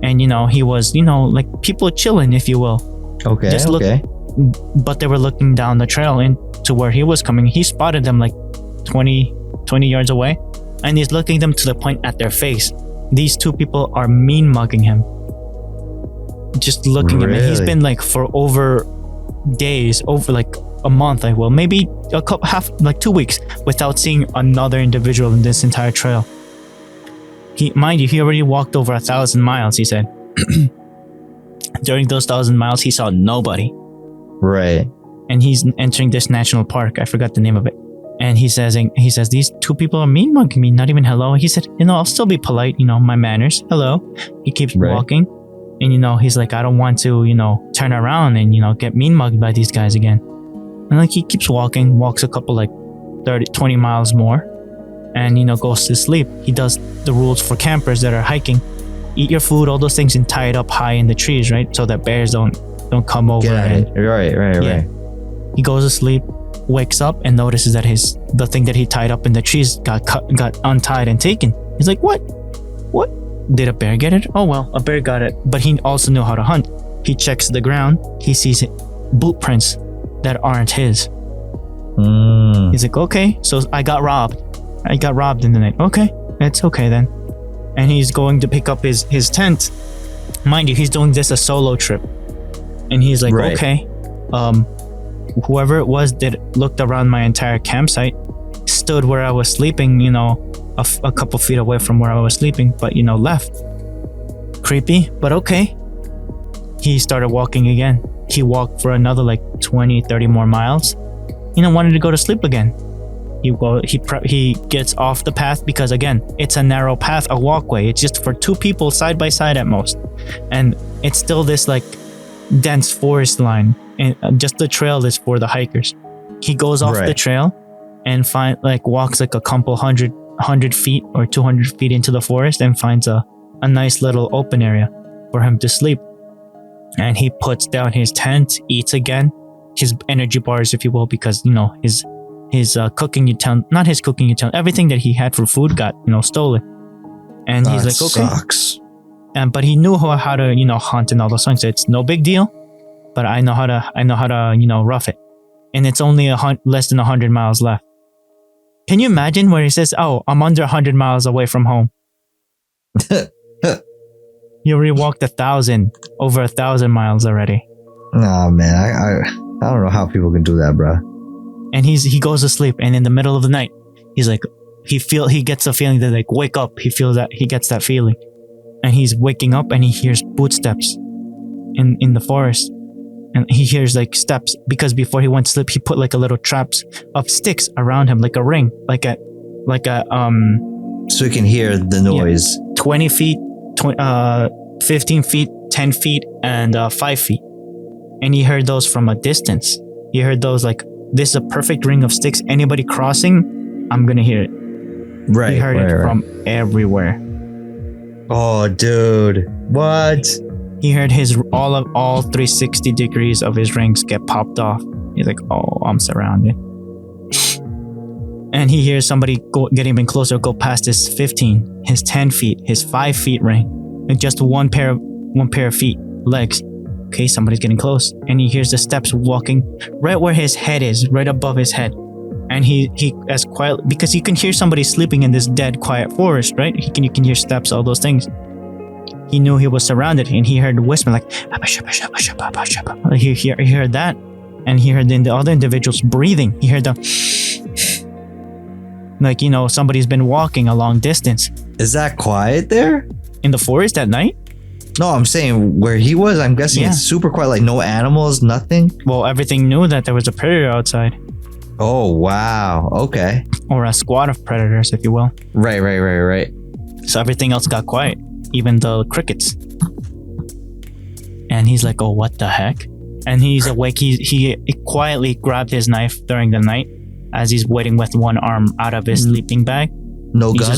and he was, like people chilling, if you will. Okay. But they were looking down the trail into where he was coming. He spotted them like 20 yards away, and he's looking them to the point at their face. These two people are mean mugging him. Just looking at him. He's been like for over days, over like a month, maybe a couple, 2 weeks without seeing another individual in this entire trail. He already walked over 1,000 miles, he said. During those 1,000 miles, he saw nobody. Right. And he's entering this national park. I forgot the name of it. And he says, these two people are mean mugging me, not even hello. He said, I'll still be polite, my manners. Hello. He keeps walking. And, he's like, I don't want to, turn around and, get mean mugged by these guys again. And he keeps walks a couple 20 miles more, and, goes to sleep. He does the rules for campers that are hiking. Eat your food, all those things, and tie it up high in the trees, right? So that bears don't come over. Right. He goes to sleep, wakes up, and notices that the thing that he tied up in the trees got untied and taken. He's like, what? Did a bear get it? Oh well, a bear got it. But he also knew how to hunt. He checks the ground. He sees boot prints that aren't his. He's like, okay, so I got robbed in the night. Okay, it's okay then. And he's going to pick up his tent. Mind you, he's doing this a solo trip. And he's like, okay, whoever it was that looked around my entire campsite, stood where I was sleeping, a couple feet away from where I was sleeping, but left. Creepy, but okay. He started walking again. He walked for another 20-30 more miles. Wanted to go to sleep again. He gets off the path because again, it's a narrow path, a walkway. It's just for two people side by side at most, and it's still this dense forest line, and just the trail is for the hikers. He goes off the trail and walks a couple 100 feet or 200 feet into the forest and finds a nice little open area for him to sleep. And he puts down his tent, eats again, his energy bars, if you will, because his cooking utensil, not his cooking utensil, everything that he had for food got stolen. And he's like, okay. Sucks. But he knew how to hunt and all those things. It's no big deal, but I know how to rough it. And it's only less than 100 miles left. Can you imagine where he says, oh, I'm under 100 miles away from home? He already walked over 1,000 miles already. Oh man, I don't know how people can do that, bro. And he goes to sleep, and in the middle of the night, he's like, he gets a feeling that wake up. He feels that, he gets that feeling, and he's waking up and he hears footsteps in the forest. And he hears steps, because before he went to sleep, he put a little traps of sticks around him, like a ring, so he can hear the noise. 20 feet, 15 feet, 10 feet, and 5 feet. And he heard those from a distance. He heard those this is a perfect ring of sticks. Anybody crossing, I'm gonna hear it. Right. He heard it from everywhere. Oh, dude. What? He heard his all 360 degrees of his rings get popped off. He's like, oh, I'm surrounded. And he hears somebody getting even closer, go past his 15, his 10 feet, his 5 feet ring, and just one pair of feet, legs. Okay, somebody's getting close, and he hears the steps walking right where his head is, right above his head. And he as quiet, because you can hear somebody sleeping in this dead, quiet forest, right? You can hear steps, all those things. He knew he was surrounded, and he heard a whisper like, he heard that, and he heard the other individuals breathing. He heard the like, you know, somebody's been walking a long distance. Is that quiet there? In the forest at night? No, I'm saying where he was, I'm guessing it's super quiet, like no animals, nothing. Well, everything knew that there was a predator outside. Oh, wow. Okay. Or a squad of predators, if you will. Right. So everything else got quiet, even the crickets. And he's like, oh, what the heck? And he's awake. He quietly grabbed his knife during the night as he's waiting with one arm out of his sleeping bag. No He gun?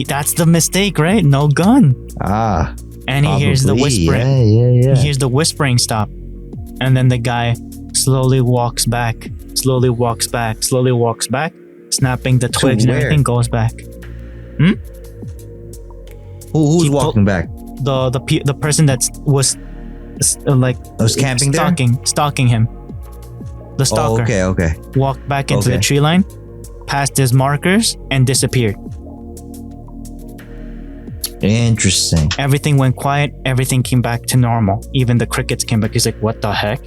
that's the mistake, right? No gun. Ah. And he hears the whispering. Yeah. He hears the whispering stop. And then the guy slowly walks back, snapping the twigs and where? everything goes back. Who's He walking back? The person that was Was camping there? stalking him. The stalker. Oh, okay. Walked back into the Okay. tree line, passed his markers, and disappeared. Interesting. Everything went quiet. Everything came back to normal. Even the crickets came back. He's like, what the heck?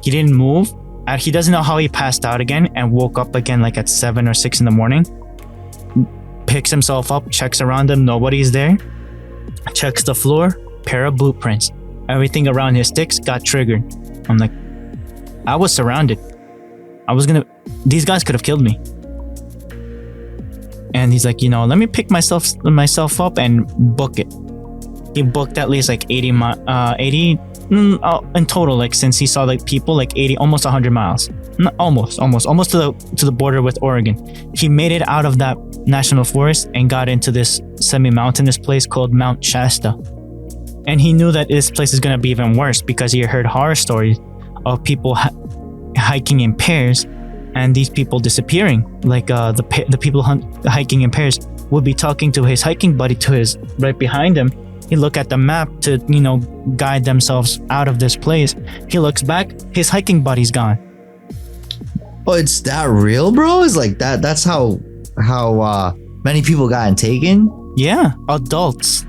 He didn't move. He doesn't know how he passed out again and woke up again like at 7 or 6 in the morning. Picks himself up, checks around him. Nobody's there. Checks the floor. Pair of blueprints. Everything around his sticks got triggered. I'm like, I was surrounded. These guys could have killed me. And he's like, you know, let me pick myself up and book it. He booked at least like 80 in total, like since he saw like people like 80, almost 100 miles. Almost to the border with Oregon. He made it out of that national forest and got into this semi-mountainous place called Mount Shasta. And he knew that this place is going to be even worse because he heard horror stories of people hiking in pairs and these people disappearing. Like the people hiking in pairs would be talking to his hiking buddy to his right behind him. He look at the map to, you know, guide themselves out of this place. He looks back, his hiking buddy's gone. Oh, it's that real, bro? It's like that. That's how many people gotten taken? Yeah, adults.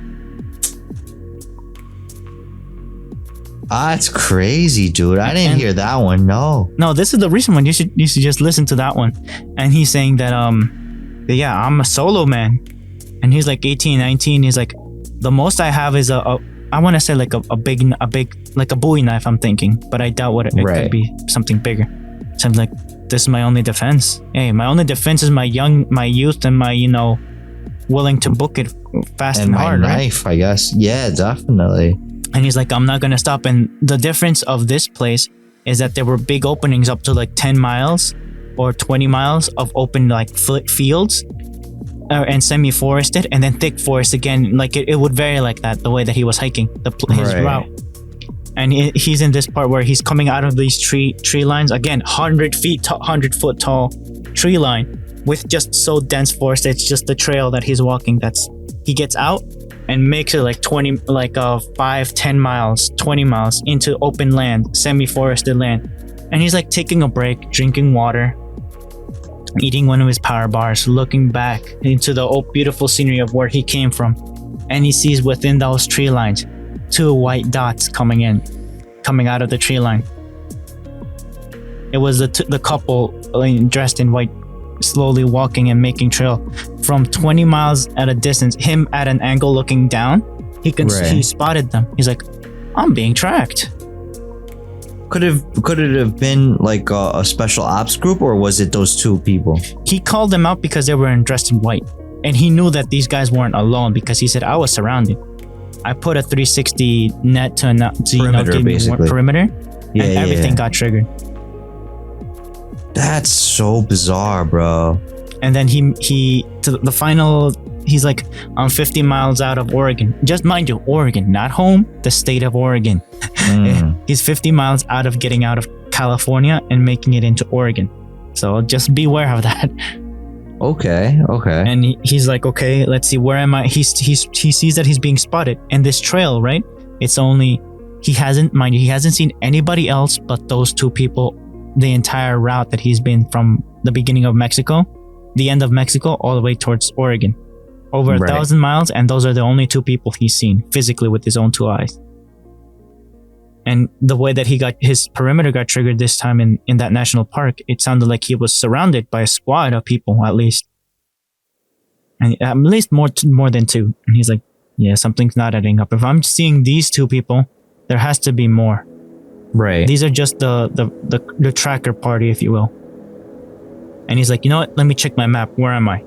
That's crazy, dude. I didn't hear that one. No, this is the recent one. You should just listen to that one. And he's saying that yeah, I'm a solo man. And he's like 18, 19. He's like, the most I have is I want to say like a big like a Bowie knife, I'm thinking, but I doubt it could be something bigger. So I'm like, this is my only defense. Hey, my only defense is my youth and my, you know, willing to book it fast and hard, my right? knife, I guess. Yeah, definitely. And he's like, I'm not gonna stop. And the difference of this place is that there were big openings up to like 10 miles or 20 miles of open like fields and semi-forested, and then thick forest again. Like it would vary like that, the way that he was hiking his route. And he's in this part where he's coming out of these tree lines again, 100 foot tall tree line with just so dense forest. It's just the trail that he's walking. He gets out and makes it like 5, 10 miles, 20 miles into open land, semi-forested land. And he's like taking a break, drinking water, eating one of his power bars, looking back into the beautiful scenery of where he came from. And he sees within those tree lines 2 white dots coming out of the tree line. It was the couple dressed in white, slowly walking and making trail from 20 miles at a distance. Him at an angle looking down, he spotted them. He's like, I'm being tracked. Could it have been like a special ops group, or was it those 2 people? He called them out because they were dressed in white, and he knew that these guys weren't alone because he said, I was surrounded. I put a 360 net to perimeter, give me more perimeter, and everything got triggered. That's so bizarre, bro. And then he to the final, he's like, I'm 50 miles out of Oregon. Just mind you, Oregon, not home, the state of Oregon. He's 50 miles out of getting out of California and making it into Oregon. So just beware of that. Okay. And he's like, okay, let's see, where am I? He sees that he's being spotted. And this trail, right? It's only, he hasn't seen anybody else but those two people the entire route that he's been from the beginning of Mexico, the end of Mexico, all the way towards Oregon. Over 1,000 miles, and those are the only two people he's seen physically with his own two eyes. And the way that his perimeter got triggered this time in that national park, it sounded like he was surrounded by a squad of people, at least. And at least more than two. And he's like, yeah, something's not adding up. If I'm seeing these two people, there has to be more. Right. These are just the tracker party, if you will. And he's like, you know what? Let me check my map. Where am I?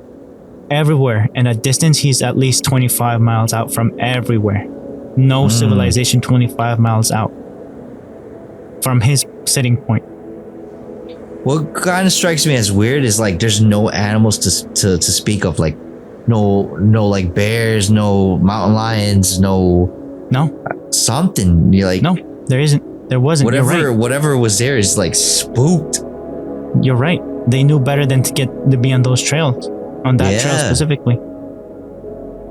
Everywhere. And at distance, he's at least 25 miles out from everywhere. No civilization 25 miles out from his sitting point. What kind of strikes me as weird is like there's no animals to speak of, like no like bears, no mountain lions, no something. You're like, no, there isn't. There wasn't. Whatever was there is like spooked. You're right. They knew better than to be on those trails, on that trail specifically.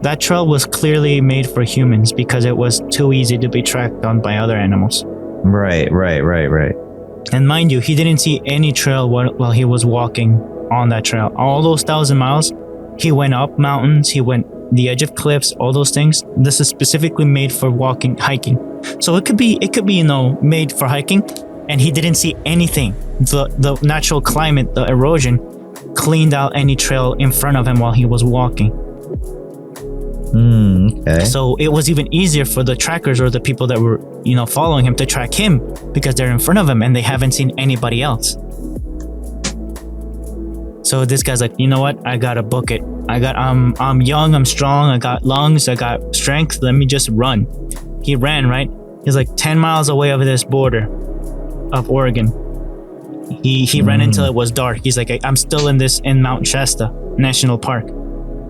That trail was clearly made for humans because it was too easy to be tracked on by other animals. Right. And mind you, he didn't see any trail while he was walking on that trail. All those 1,000 miles, he went up mountains, he went the edge of cliffs, all those things. This is specifically made for hiking. So it could be, made for hiking, and he didn't see anything. The natural climate, the erosion, cleaned out any trail in front of him while he was walking. Okay. So it was even easier for the trackers or the people that were, following him to track him because they're in front of him and they haven't seen anybody else. So this guy's like, you know what? I gotta book it. I'm young, I'm strong, I got lungs, I got strength. Let me just run. He ran, right? He's like 10 miles away over this border of Oregon. He ran until it was dark. He's like, I'm still in Mount Shasta National Park.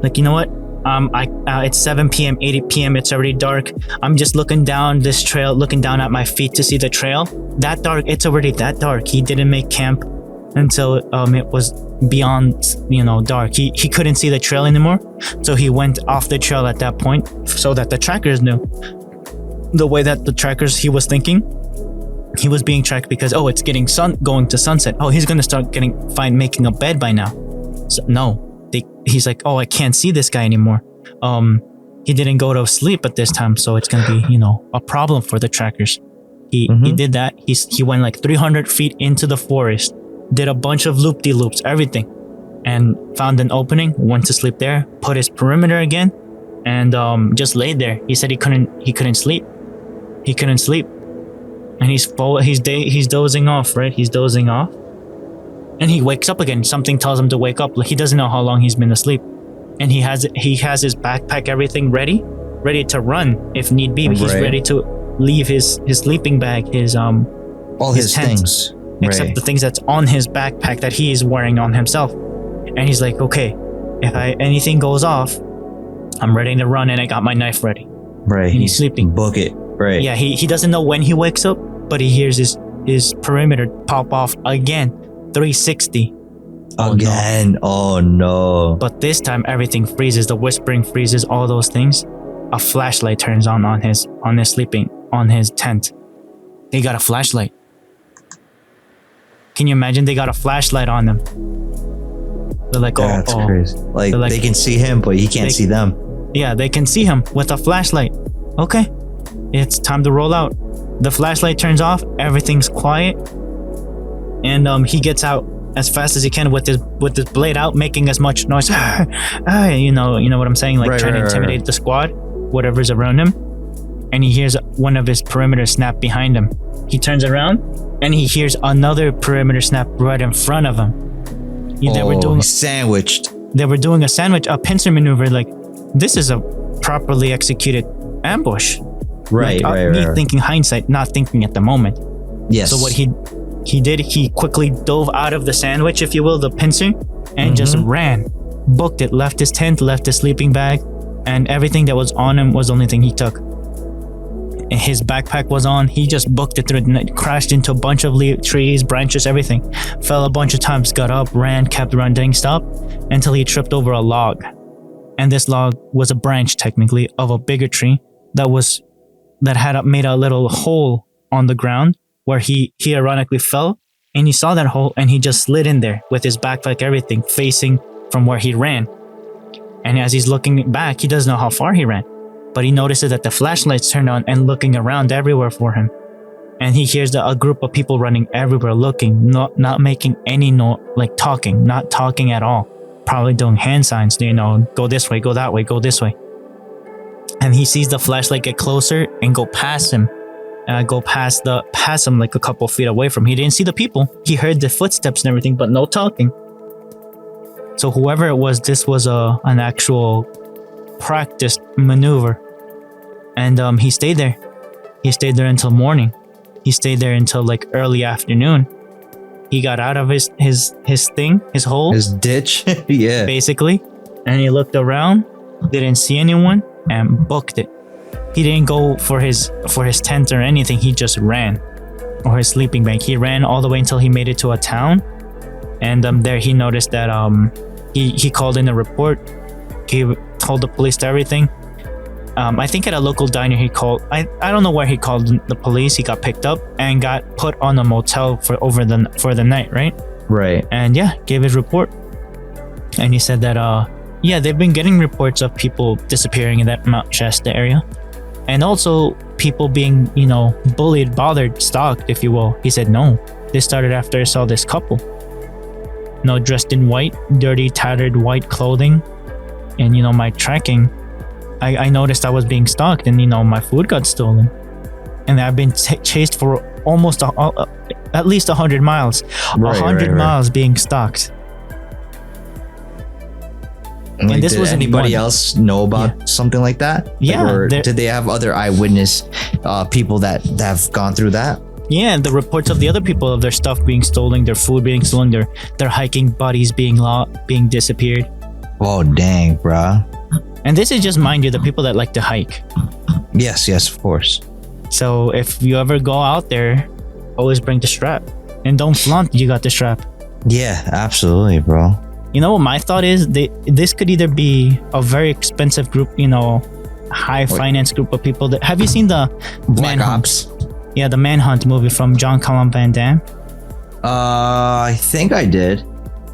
Like, you know what? It's 7 p.m., 8 p.m. It's already dark. I'm just looking down this trail, looking down at my feet to see the trail. That dark. It's already that dark. He didn't make camp until it was beyond, dark. He couldn't see the trail anymore. So he went off the trail at that point so that the trackers knew. The way that the trackers, he was thinking, he was being tracked because, it's getting going to sunset. Oh, he's going to start making a bed by now. So no. He's like, I can't see this guy anymore. He didn't go to sleep at this time, so it's gonna be, a problem for the trackers. He did that. He went like 300 feet into the forest, did a bunch of loop-de-loops, everything, and found an opening. Went to sleep there, put his perimeter again, and just laid there. He said he couldn't sleep. He couldn't sleep, and he's dozing off. Right, he's dozing off. And he wakes up again. Something tells him to wake up. He doesn't know how long he's been asleep. And he has his backpack, everything ready to run if need be. He's ready to leave his sleeping bag, all his tent, things, except the things that's on his backpack that he is wearing on himself. And he's like, okay, if anything goes off, I'm ready to run, and I got my knife ready. Right. And he's sleeping. Book it. Right. Yeah. He doesn't know when he wakes up, but he hears his perimeter pop off again. 360 again. Oh no. But this time everything freezes. The whispering freezes, all those things. A flashlight turns on his tent. They got a flashlight. Can you imagine? They got a flashlight on them. They're like, that's crazy. Like they can see him, but he can't see them. Yeah, they can see him with a flashlight. Okay, it's time to roll out. The flashlight turns off. Everything's quiet. And he gets out as fast as he can with his blade out, making as much noise. You know what I'm saying? Like trying to intimidate the squad, whatever's around him. And he hears one of his perimeter snap behind him. He turns around and he hears another perimeter snap right in front of him. They were doing sandwiched. They were doing a pincer maneuver. Like, this is a properly executed ambush. Right. Me thinking hindsight, not thinking at the moment. Yes. So what he he did. He quickly dove out of the sandwich, if you will, the pincer, and just ran. Booked it, left his tent, left his sleeping bag, and everything that was on him was the only thing he took. His backpack was on. He just booked it through the night, crashed into a bunch of trees, branches, everything. Fell a bunch of times, got up, ran, kept running, didn't stop until he tripped over a log. And this log was a branch, technically, of a bigger tree that had made a little hole on the ground where he ironically fell. And he saw that hole and he just slid in there with his backpack, everything, facing from where he ran. And as he's looking back, he doesn't know how far he ran. But he notices that the flashlights turned on and looking around everywhere for him. And he hears a group of people running everywhere, looking, not making any like talking, not talking at all. Probably doing hand signs, go this way, go that way, go this way. And he sees the flashlight get closer and go past him. Past him like a couple feet away from him. He didn't see the people. He heard the footsteps and everything, but no talking. So whoever it was, this was an actual practiced maneuver. And he stayed there. He stayed there until morning. He stayed there until like early afternoon. He got out of his thing, his hole, his ditch. Yeah, basically. And he looked around, didn't see anyone, and booked it. He didn't go for his tent or anything. He just ran, or his sleeping bag. He ran all the way until he made it to a town. And there he noticed that he called in a report. He told the police everything. I think at a local diner he called. I don't know where he called the police. He got picked up and got put on a motel for the night, right? Right. And yeah, gave his report. And he said that they've been getting reports of people disappearing in that Mount Shasta area, and also people being bullied, bothered, stalked, if you will. He said no. This started after I saw this couple. Dressed in white, dirty, tattered white clothing. And, my tracking, I noticed I was being stalked and, my food got stolen. And I've been chased for almost at least 100 miles. 100 miles being stalked. Like, and this did was anybody else know about something like that? Yeah. Or did they have other eyewitness people that have gone through that? Yeah, the reports of the other people of their stuff being stolen, their food being stolen, their hiking buddies being disappeared. Oh, dang, bruh. And this is just, mind you, the people that like to hike. Yes, of course. So if you ever go out there, always bring the strap. And don't flaunt you got the strap. Yeah, absolutely, bro. You know what my thought is? This could either be a very expensive group, high finance group of people. Have you seen the Black Manhunt? Ops? Yeah, the Manhunt movie from Jean-Claude Van Damme. I think I did.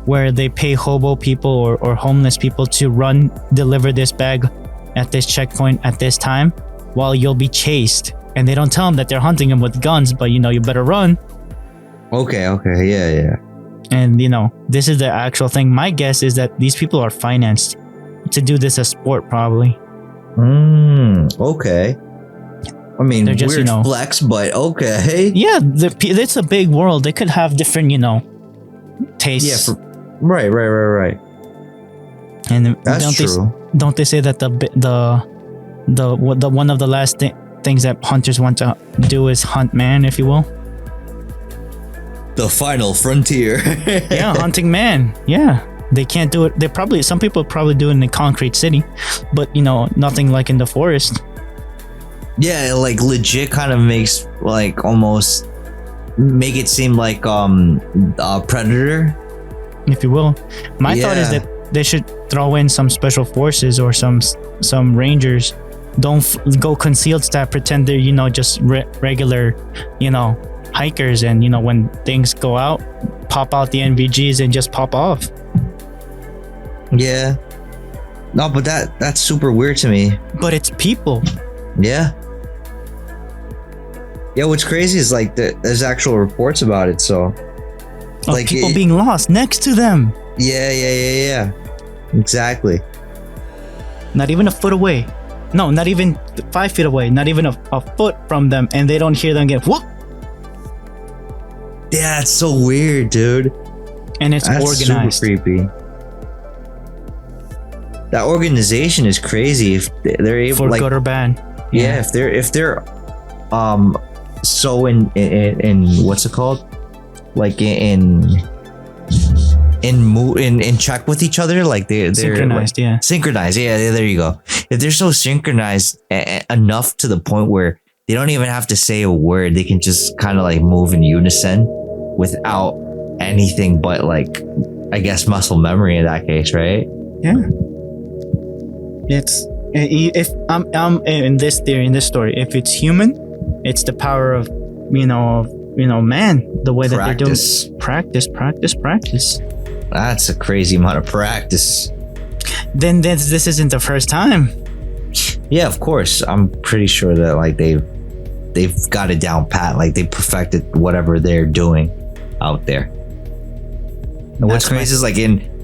Where they pay hobo people or homeless people to deliver this bag at this checkpoint at this time while you'll be chased. And they don't tell them that they're hunting them with guns, but you better run. Okay, yeah. And this is the actual thing. My guess is that these people are financed to do this as sport, probably. Okay. I mean, they're just, weird flex, but okay. Yeah, it's a big world. They could have different, tastes. Yeah, right. And that's true. Don't they say that the one of the last things that hunters want to do is hunt man, if you will? The final frontier. Yeah, hunting man. Yeah, they can't do it. Some people probably do it in a concrete city, but nothing like in the forest. Yeah, like legit kind of makes like almost make it seem like a predator, if you will. My thought is that they should throw in some special forces or some rangers. Don't go concealed staff, pretend they're just regular hikers, and when things go out, pop out the NVGs and just pop off. Yeah. No, but that's super weird to me. But it's people. Yeah. Yeah, what's crazy is like there's actual reports about it, so like people being lost next to them. Yeah. Exactly. Not even a foot away. No, not even 5 feet away. Not even a foot from them, and they don't hear them get whoop. Yeah, it's so weird, dude. And it's organized. Super creepy. That organization is crazy. If they're able, for like, good or bad. Yeah, if they're so in what's it called? like in check with each other, like they're Synchronized, yeah. synchronized. Yeah, there you go. If they're so synchronized enough to the point where they don't even have to say a word, they can just kind of like move in unison without anything but like, I guess, muscle memory in that case, right? Yeah. It's if I'm in this theory, in this story, if it's human, it's the power of man, the way that Practice. they're doing practice. That's a crazy amount of practice. Then this isn't the first time. Yeah, of course. I'm pretty sure that like they've got it down pat. Like they perfected whatever they're doing out there. And what's crazy is like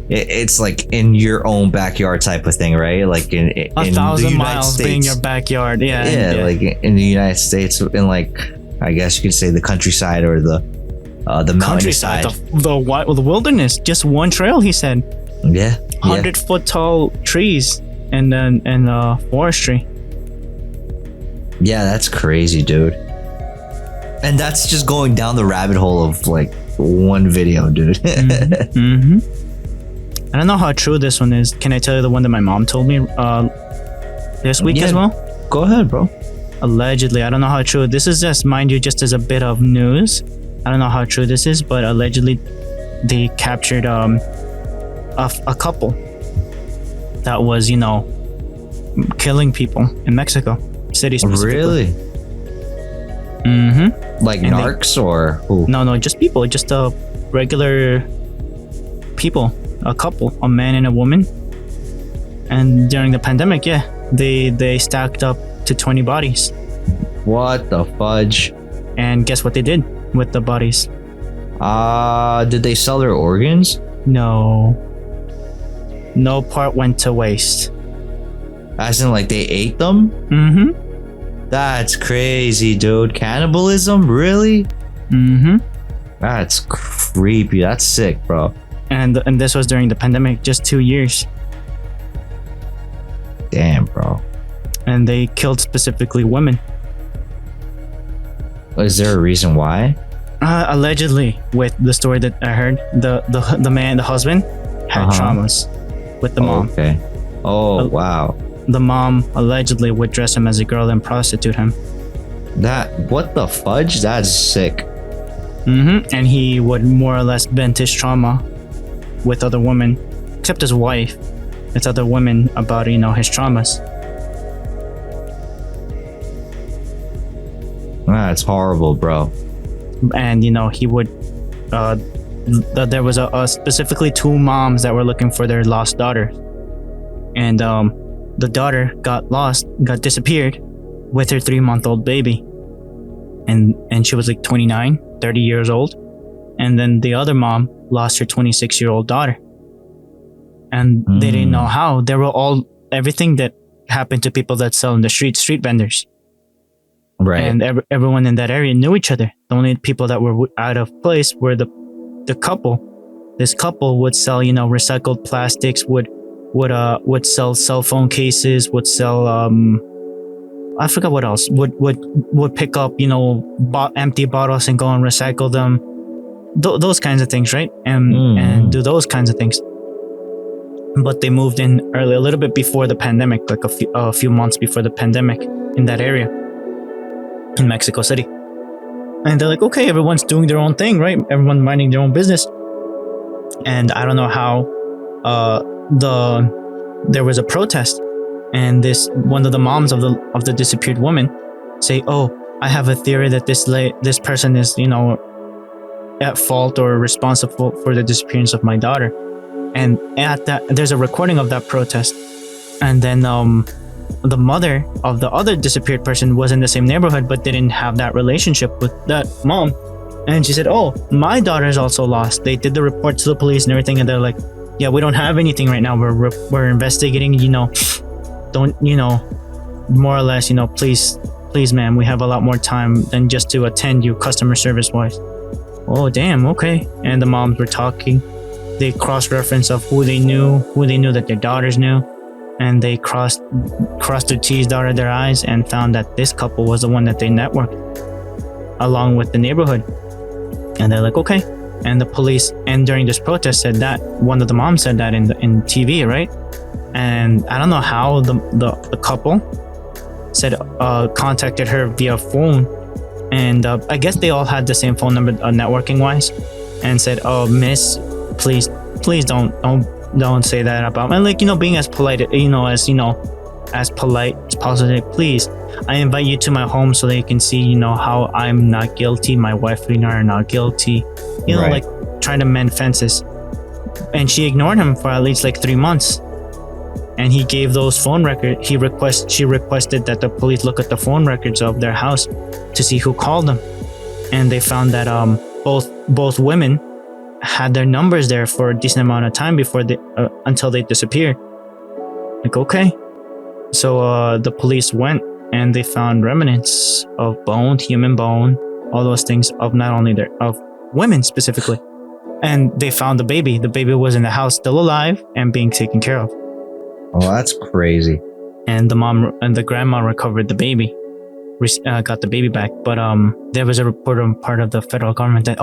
it's like in your own backyard type of thing, right? Like in 1,000 miles being your backyard. Yeah. Like in the United States, in like, I guess you could say the countryside or the mountainside. the wilderness. Just one trail, he said. Yeah. 100-foot tall trees and forestry. Yeah, that's crazy, dude. And that's just going down the rabbit hole of like one video, dude. Mm-hmm. I don't know how true this one is. Can I tell you the one that my mom told me this week as well? Go ahead, bro. Allegedly, I don't know how true. This is just, mind you, just as a bit of news. I don't know how true this is, but allegedly they captured a couple that was, killing people in Mexico City specifically. Really? Mm-hmm. Like And narcs or who? No, just people, just regular people, a couple, a man and a woman. And during the pandemic, yeah, they stacked up to 20 bodies. What the fudge? And guess what they did with the bodies? Did they sell their organs? No part went to waste. As in like they ate them? Mm-hmm. That's crazy, dude. Cannibalism? Really? Mm-hmm. That's creepy. That's sick, bro. And this was during the pandemic, just 2 years. Damn, bro. And they killed specifically women. Is there a reason why? Allegedly, with the story that I heard, the man, the husband, had traumas with the mom. Okay. Oh, wow. The mom allegedly would dress him as a girl and prostitute him. What the fudge? That's sick. Mm-hmm. And he would more or less vent his trauma with other women, except his wife, with other women about, his traumas. That's horrible, bro. And, he would, there was a specifically 2 moms that were looking for their lost daughter. And, the daughter got disappeared with her 3-month-old baby. And she was like 29, 30 years old. And then the other mom lost her 26-year-old daughter. And they didn't know how. They were everything that happened to people that sell in the street vendors. Right. And everyone in that area knew each other. The only people that were out of place were the couple. This couple would sell, recycled plastics, would sell cell phone cases, would sell I forgot what else. Would pick up, empty bottles and go and recycle them. Those kinds of things, right? And do those kinds of things. But they moved in early, a little bit before the pandemic, like a few months before the pandemic, in that area, in Mexico City. And they're like, okay, everyone's doing their own thing, right? Everyone minding their own business. And I don't know how there was a protest, and one of the moms of the disappeared woman say, "Oh, I have a theory that this person is, at fault or responsible for the disappearance of my daughter." And at that, there's a recording of that protest. And then the mother of the other disappeared person was in the same neighborhood but didn't have that relationship with that mom. And she said, "Oh, my daughter is also lost." They did the report to the police and everything, and they're like, "Yeah, we don't have anything right now. We're investigating. Don't more or less, please, ma'am, we have a lot more time than just to attend you customer service wise." Oh, damn. Okay. And the moms were talking. They cross-reference of who they knew that their daughters knew, and they crossed their T's, dotted their I's, and found that this couple was the one that they networked along with the neighborhood. And they're like, okay, And the police, and during this protest, said that one of the moms said that in TV, right? And I don't know how the couple said contacted her via phone, and I guess they all had the same phone number, networking wise, and said, "Oh, Miss, please don't say that about me." And like, being as polite, as polite as possible. Please, I invite you to my home so that you can see, how I'm not guilty. My wife and I are not guilty. Right. Like trying to mend fences. And she ignored him for at least like 3 months. And he gave those phone records. She requested that the police look at the phone records of their house to see who called them. And they found that both women had their numbers there for a decent amount of time before until they disappeared. Like, okay. So the police went and they found remnants of bone, human bone, all those things of not only of women specifically. And they found the baby. The baby was in the house, still alive and being taken care of. Oh, that's crazy. And the mom and the grandma recovered the baby, got the baby back. But there was a report on part of the federal government that,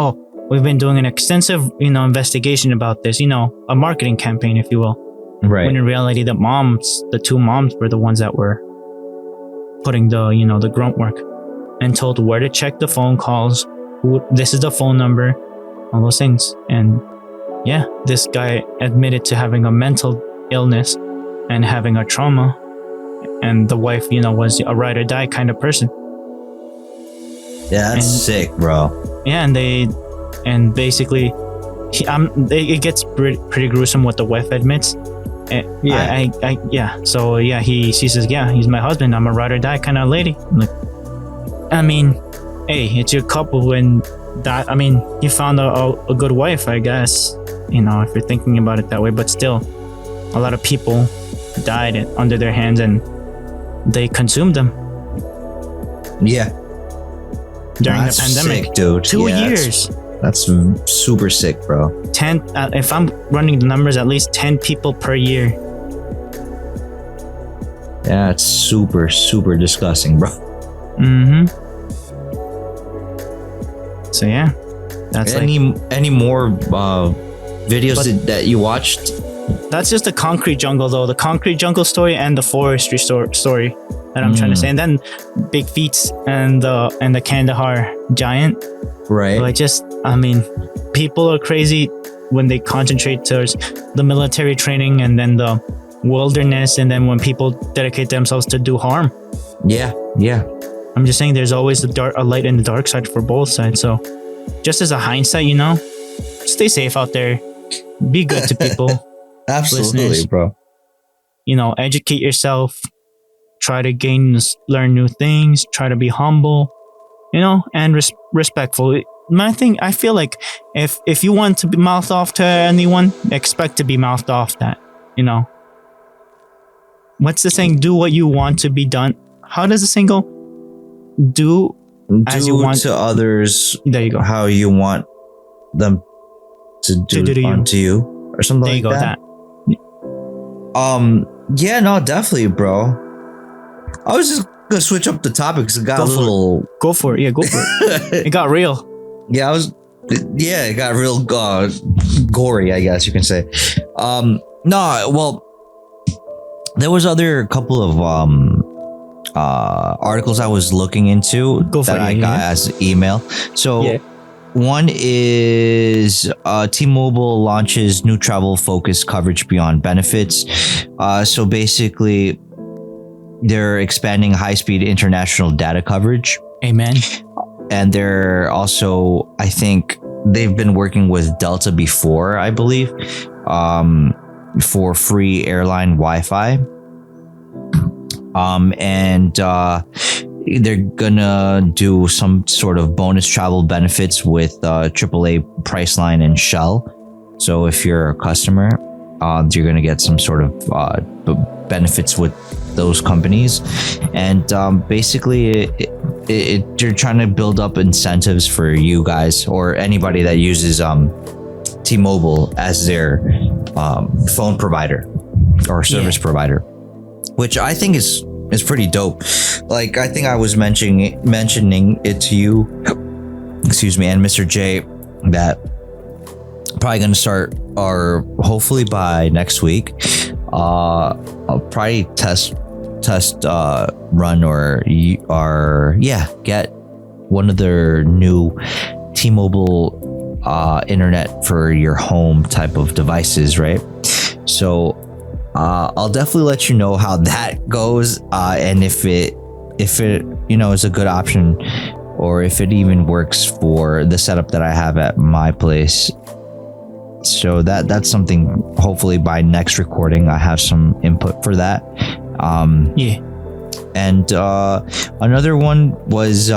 we've been doing an extensive, investigation about this, a marketing campaign, if you will. Right. When in reality, the two moms were the ones that were putting the grunt work, and told where to check the phone calls, this is the phone number, all those things. And yeah, this guy admitted to having a mental illness and having a trauma, and the wife, was a ride or die kind of person. Yeah, that's sick, bro. Yeah, and basically, it gets pretty gruesome what the wife admits. Yeah. So she says, yeah, he's my husband. I'm a ride or die kind of lady. Like, I mean, hey, it's your couple, and that, I mean, you found a good wife, I guess, if you're thinking about it that way. But still, a lot of people died under their hands, and they consumed them. Yeah. During the pandemic, sick, dude. 2 years. That's super sick, bro. 10. If I'm running the numbers, at least 10 people per year. Yeah, it's super disgusting, bro. Mm-hmm. So yeah, that's any more videos that you watched? That's just the concrete jungle, though. The concrete jungle story and the forestry story that I'm trying to say, and then Big Feats and the Kandahar giant. Right. Like, people are crazy when they concentrate towards the military training and then the wilderness, and then when people dedicate themselves to do harm. Yeah. I'm just saying, there's always a light and the dark side for both sides. So, just as a hindsight, stay safe out there. Be good to people. Absolutely, listeners. bro. Educate yourself. Try to learn new things. Try to be humble. And respectful. My thing, I feel like if you want to be mouthed off to anyone, expect to be mouthed off that. What's the saying? Do what you want to be done. How does the saying go? Do as you want to others. There you go. How you want them to do unto you, or something there you like go, that. Yeah, no, definitely, bro. I was just gonna switch up the topic because it got Go for it. Yeah, go for it. It got real. Yeah, it got real gory, I guess you can say. No, well, there was other couple of articles I was looking into that I got as email. So one is T-Mobile launches new travel focused coverage beyond benefits. So basically, they're expanding high-speed international data coverage. Amen. And they're also, I think, they've been working with Delta before, I believe, for free airline Wi-Fi. And they're gonna do some sort of bonus travel benefits with AAA Priceline and Shell. So if you're a customer, you're gonna get some sort of benefits with those companies. And basically, they're trying to build up incentives for you guys or anybody that uses T-Mobile as their phone provider or service provider, which I think is pretty dope. Like, I think I was mentioning it to you, excuse me, and Mr. J, that probably gonna start, or hopefully by next week, I'll probably test run or get one of their new T-Mobile internet for your home type of devices, right? So I'll definitely let you know how that goes, and if it is a good option, or if it even works for the setup that I have at my place. So that's something, hopefully by next recording I have some input for that. Yeah. And another one was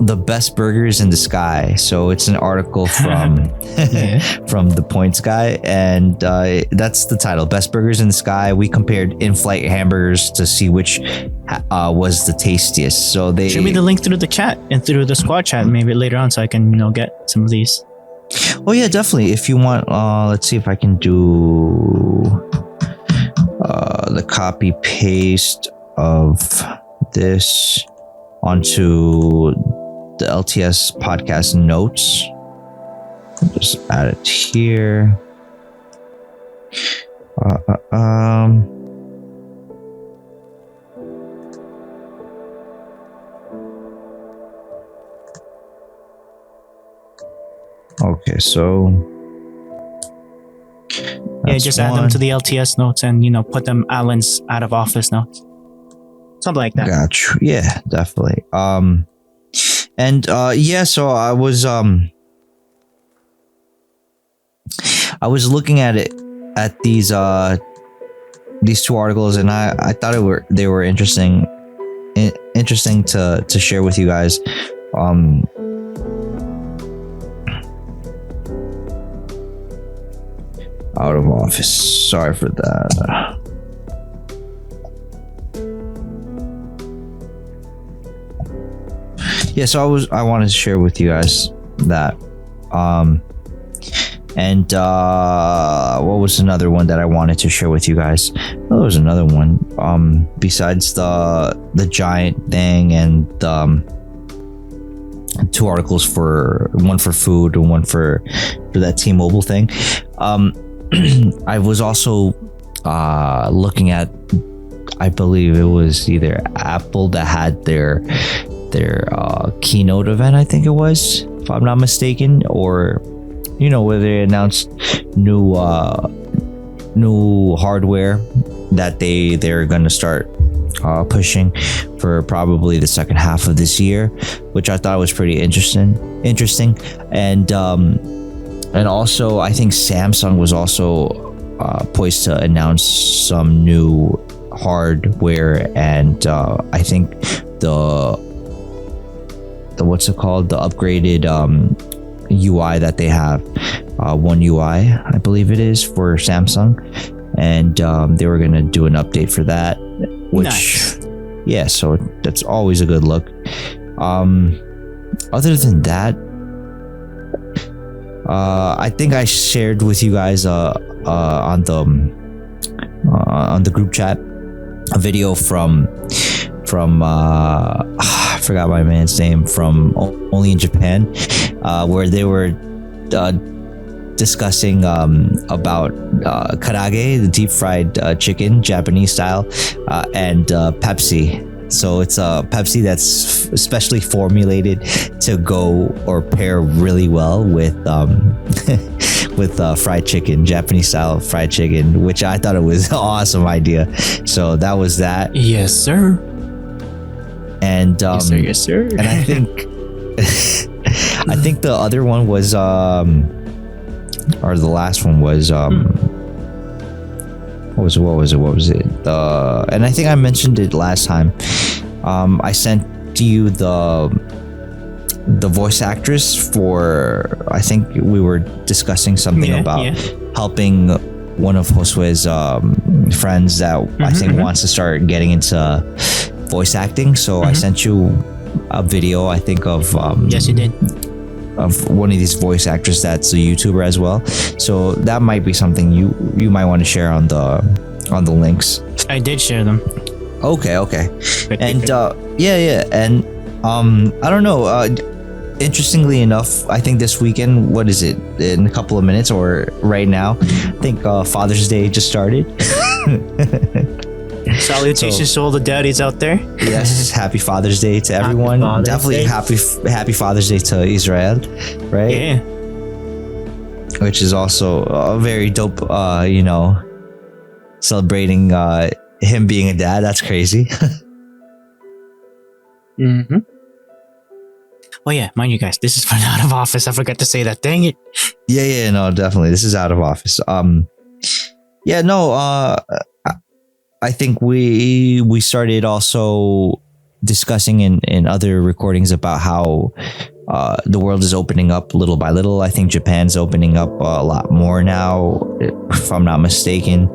the best burgers in the sky. So it's an article from from the Points guy, and that's the title: Best Burgers in the Sky. We compared in-flight hamburgers to see which was the tastiest. So they show me the link through the chat and through the squad chat maybe later on, so I can get some of these. Oh yeah, definitely. If you want, let's see if I can do the copy paste of this onto the LTS podcast notes. I'll just add it here. Okay, so yeah, just add them to the LTS notes and put them Alan's out of office notes, something like that. Gotcha. Yeah, definitely. And so I was looking at these two articles, and I thought they were interesting to share with you guys. Out of office. Sorry for that. Yeah, so I wanted to share with you guys that. And what was another one that I wanted to share with you guys? Well, there was another one. Besides the giant thing, and two articles, one for food and one for that T-Mobile thing. I was also looking at, I believe it was either Apple that had their keynote event, I think it was, if I'm not mistaken, or where they announced new hardware that they're gonna start pushing for probably the second half of this year, which I thought was pretty interesting. And also, I think Samsung was also poised to announce some new hardware, and I think the what's it called? The upgraded UI that they have, One UI, I believe it is, for Samsung, and they were gonna do an update for that, which nice. Yeah, so that's always a good look. Other than that, I think I shared with you guys on the group chat a video from I forgot my man's name, from Only in Japan, where they were discussing about karage, the deep fried chicken, Japanese style, and Pepsi. So it's a Pepsi that's especially formulated to go or pair really well with with fried chicken, Japanese style fried chicken, which I thought it was an awesome idea. So that was that. Yes, sir. And yes, sir. And I think I think the other one was or the last one was what was it? And I think I mentioned it last time. I sent to you the voice actress for, I think we were discussing something about helping one of Josue's friends that I think wants to start getting into voice acting. So I sent you a video, I think, of yes, you did, of one of these voice actors that's a YouTuber as well. So that might be something you might want to share on the links. I did share them. Okay. And and I don't know, interestingly enough, I think this weekend, what is it, in a couple of minutes or right now, I think Father's Day just started. Salutations to all the daddies out there. Yes, happy Father's Day to everyone. Father's Definitely Day. happy Father's Day to Israel, right? Yeah. Which is also a very dope, celebrating him being a dad. That's crazy. Mm-hmm. Oh yeah, mind you guys, this is for Out of Office. I forgot to say that. Dang it. Yeah, no, definitely. This is Out of Office. I think we started also discussing in other recordings about how the world is opening up little by little. I think Japan's opening up a lot more now, if I'm not mistaken.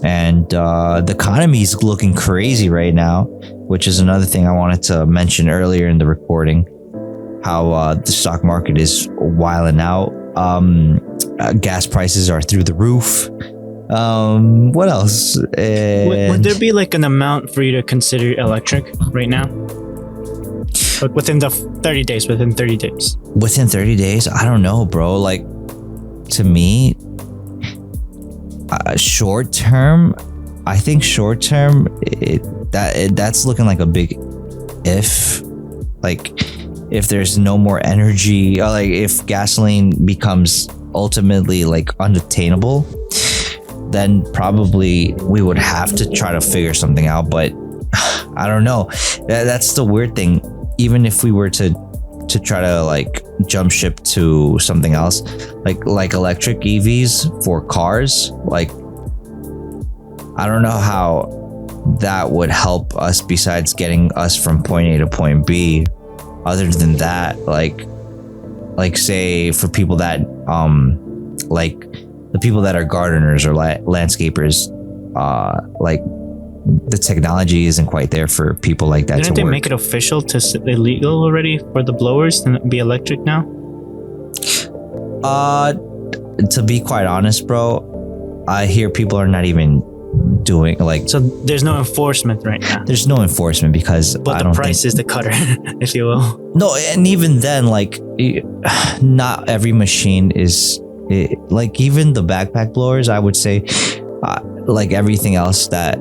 And the economy is looking crazy right now, which is another thing I wanted to mention earlier in the recording. How the stock market is wilding out. Gas prices are through the roof. What else? Would there be like an amount for you to consider electric right now? Like within 30 days. Within 30 days? I don't know, bro. Like, to me, short term, I think short term, that's looking like a big if. Like, if there's no more energy, or like if gasoline becomes ultimately like unattainable, then probably we would have to try to figure something out. But I don't know. That's the weird thing. Even if we were to try to like jump ship to something else, like electric EVs for cars, like I don't know how that would help us besides getting us from point A to point B. Other than that, like say for people that like the people that are gardeners or landscapers, like the technology isn't quite there for people like that. Didn't they make it official to illegal already for the blowers and be electric now? To be quite honest, bro, I hear people are not even doing like. So there's no enforcement right now. There's no enforcement because but the price is the cutter, if you will. No, and even then, like, not every machine is like even the backpack blowers. I would say, like everything else, that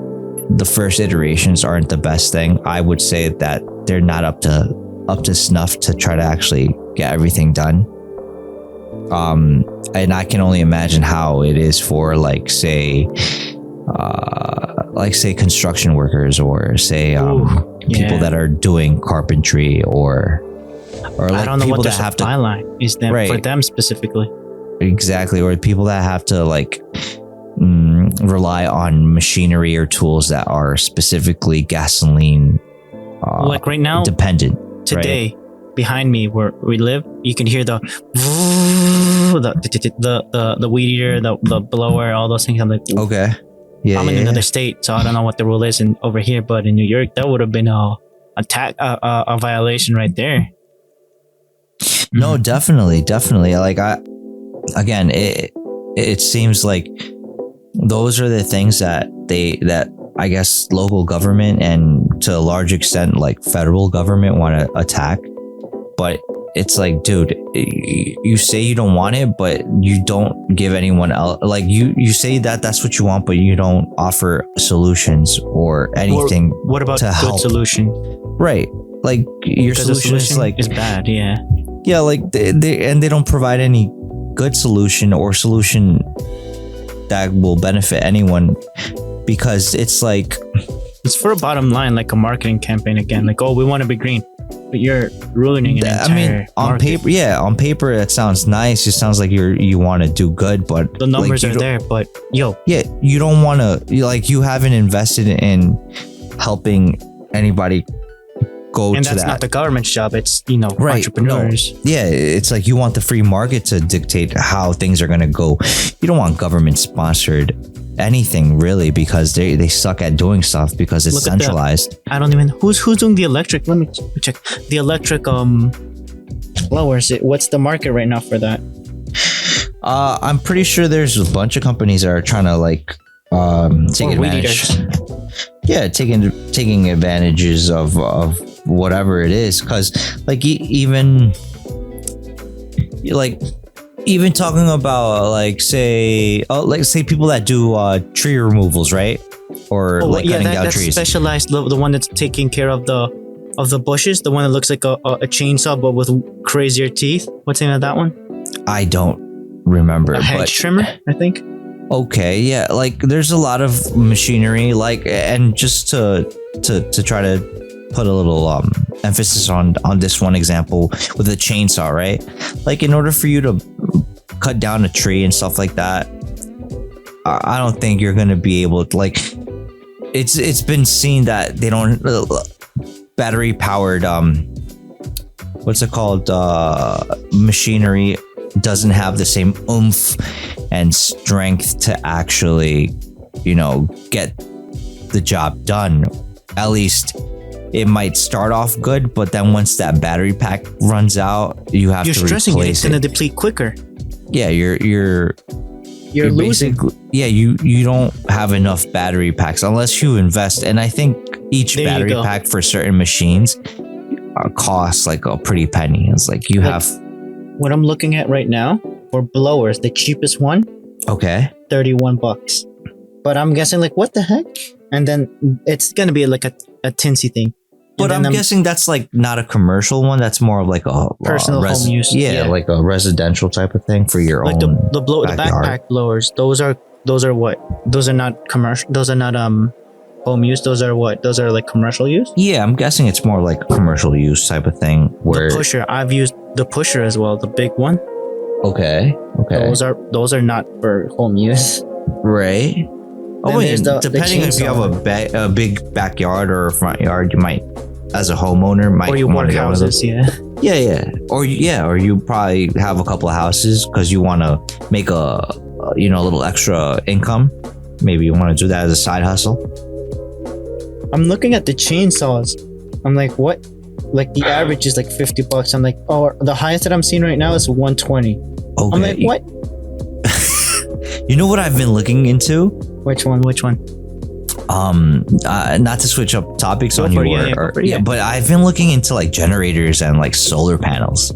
the first iterations aren't the best thing. I would say that they're not up to snuff to try to actually get everything done. And I can only imagine how it is for like say construction workers or say people that are doing carpentry or like I don't know people what their that have supply to line is them for them specifically. Exactly, or people that have to like rely on machinery or tools that are specifically gasoline like right now dependent. Today, behind me where we live, you can hear the weed eater, the blower, all those things. I'm like, okay, yeah. I'm in another state, so I don't know what the rule is over here. But in New York, that would have been a violation right there. No, definitely. Like it seems like those are the things that I guess local government and to a large extent like federal government want to attack. But it's like, dude, you say you don't want it, but you don't give anyone else, like you say that's what you want, but you don't offer solutions or anything. What about to good help. solution? Right, like your solution is like is bad. Yeah, like they don't provide any good solution or solution that will benefit anyone, because it's like it's for a bottom line, like a marketing campaign again. Like, oh, we want to be green, but you're ruining an entire market. on paper it sounds nice. It sounds like you want to do good, but the numbers are there. But you don't want to, like, you haven't invested in helping anybody go and to that. And that's not the government's job. It's entrepreneurs. No. Yeah, it's like you want the free market to dictate how things are going to go. You don't want government sponsored anything really, because they suck at doing stuff because it's centralized. I don't even who's doing the electric. Let me check the electric blowers. What's the market right now for that? I'm pretty sure there's a bunch of companies that are trying to like take advantage. Yeah, taking advantages of whatever it is, because like even like even talking about like say people that do tree removals, right? Or like cutting down that's trees. specialized. The one that's taking care of the bushes, the one that looks like a chainsaw but with crazier teeth. What's the name of that one? I don't remember. A hedge trimmer, I think. Okay, yeah, like there's a lot of machinery, like, and just to try to put a little emphasis on this one example with a chainsaw, right? Like in order for you to cut down a tree and stuff like that, I don't think you're gonna be able to, like, it's been seen that they don't battery powered what's it called, machinery doesn't have the same oomph and strength to actually, you know, get the job done. At least it might start off good, but then once that battery pack runs out, you're stressing it. It's it. gonna deplete quicker. Yeah, you're losing. Yeah, you don't have enough battery packs unless you invest. And I think each battery pack for certain machines costs like a pretty penny. It's like you have. What I'm looking at right now for blowers, the cheapest one, okay, $31. But I'm guessing like what the heck? And then it's gonna be like a tinsy thing. But I'm guessing that's like not a commercial one. That's more of like a personal home use. Yeah, like a residential type of thing for your like own. the backpack blowers. Those are what? Those are not commercial. Those are not home use. Those are what? Those are like commercial use. Yeah, I'm guessing it's more like commercial use type of thing. Where the pusher, I've used the pusher as well, the big one. Okay. Those are not for home use. Right. Oh wait, depending if you have a big backyard or a front yard, you might, as a homeowner, might or you want want to get houses, yeah, or you probably have a couple of houses because you want to make a little extra income. Maybe you want to do that as a side hustle. I'm looking at the chainsaws. I'm like, what? Like the average is like $50. I'm like, oh, the highest that I'm seeing right now is 120. Okay. I'm like, what? You know what I've been looking into? Which one? Not to switch up topics on you, but I've been looking into like generators and like solar panels.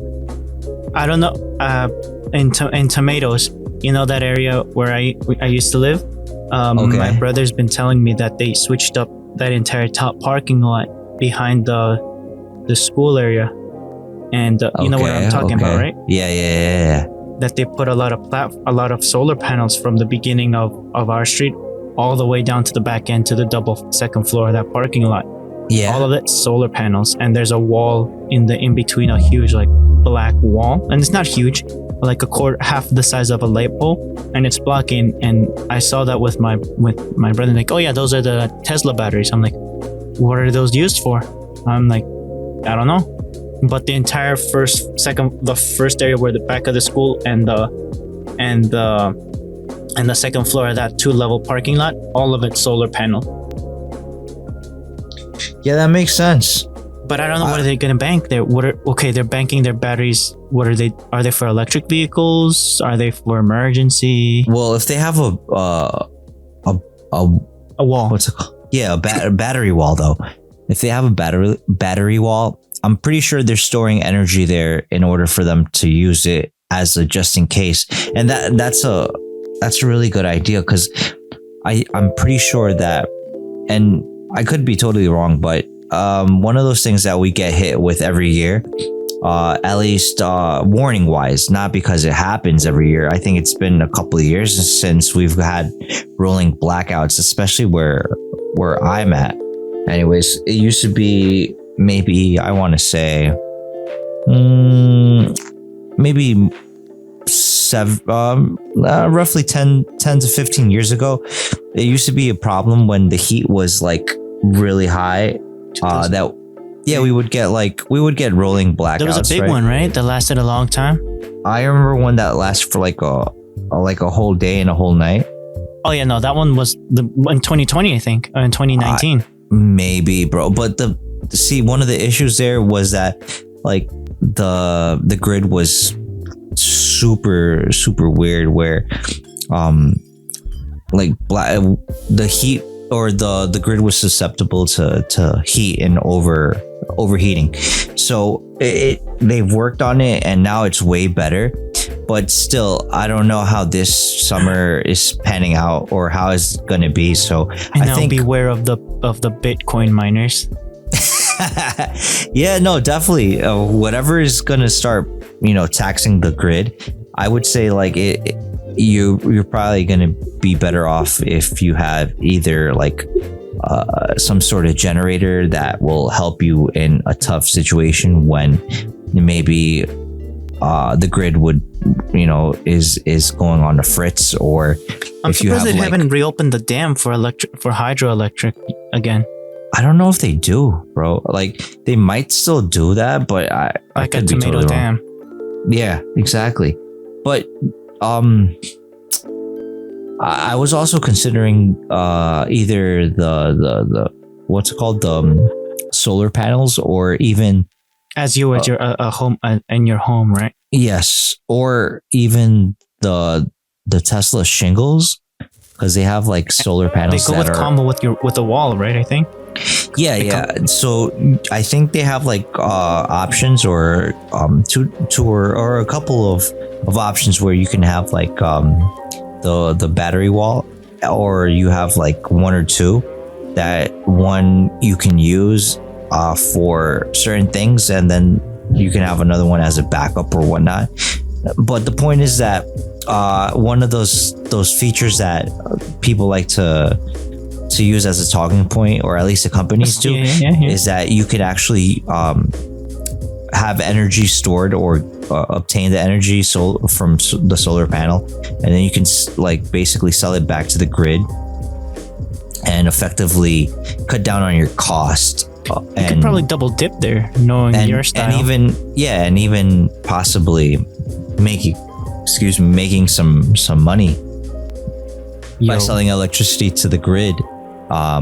I don't know. In Tomatoes, you know that area where I used to live. My brother's been telling me that they switched up that entire top parking lot behind the school area, and you know what I'm talking about, right? Yeah. That they put a lot of solar panels from the beginning of our street all the way down to the back end to the double second floor of that parking lot. Yeah. All of it solar panels, and there's a wall in between, a huge like black wall, and it's not huge, like half the size of a light pole, and it's blocking. And I saw that with my brother, like, oh yeah, those are the Tesla batteries. I'm like, what are those used for? I'm like, I don't know. But the entire the first area where the back of the school and the second floor of that 2-level parking lot, all of it solar panel. Yeah, that makes sense. But I don't know what are they going to bank there. They're banking their batteries. What are they? Are they for electric vehicles? Are they for emergency? Well, if they have a wall, what's it called? Yeah, a battery wall though. If they have a battery wall, I'm pretty sure they're storing energy there in order for them to use it as a just in case. And that's a really good idea, because I'm pretty sure that, and I could be totally wrong, but one of those things that we get hit with every year, at least warning wise, not because it happens every year. I think it's been a couple of years since we've had rolling blackouts, especially where I'm at. Anyways, it used to be maybe, I want to say, maybe roughly 10 to 15 years ago, it used to be a problem when the heat was like really high. We would get rolling blackouts. There was a big one, right? That lasted a long time. I remember one that lasted for like a whole day and a whole night. Oh yeah, no, that one was in 2020, I think, or in 2019. Maybe, bro. But one of the issues there was that like the grid was super weird, where the heat or the grid was susceptible to heat and overheating. So they've worked on it, and now it's way better. But still, I don't know how this summer is panning out or how it's going to be. So And I now think beware of the Bitcoin miners. yeah, no, definitely. Whatever is going to start, taxing the grid, I would say like you're probably going to be better off if you have either like some sort of generator that will help you in a tough situation when maybe the grid would, is going on the fritz, or I'm if you surprised have they like, haven't reopened the dam for hydroelectric again. I don't know if they do, bro. Like they might still do that, but I Like a could be tomato totally wrong. dam. Yeah, exactly. But I was also considering either the what's it called, the solar panels, or even As you at your home in your home, right? yes, or even the Tesla shingles, because they have like solar They panels go that with are combo with the wall, right? I think. yeah. So I think they have like options, or two or a couple of options where you can have like the battery wall, or you have like one or two that one you can use for certain things, and then you can have another one as a backup or whatnot. But the point is that one of those features that people like to use as a talking point, or at least the companies do, Yeah. is that you could actually have energy stored, or obtain the energy from the solar panel, and then you can like basically sell it back to the grid and effectively cut down on your cost. You could probably double dip there, knowing your style. and even possibly making some money by selling electricity to the grid. I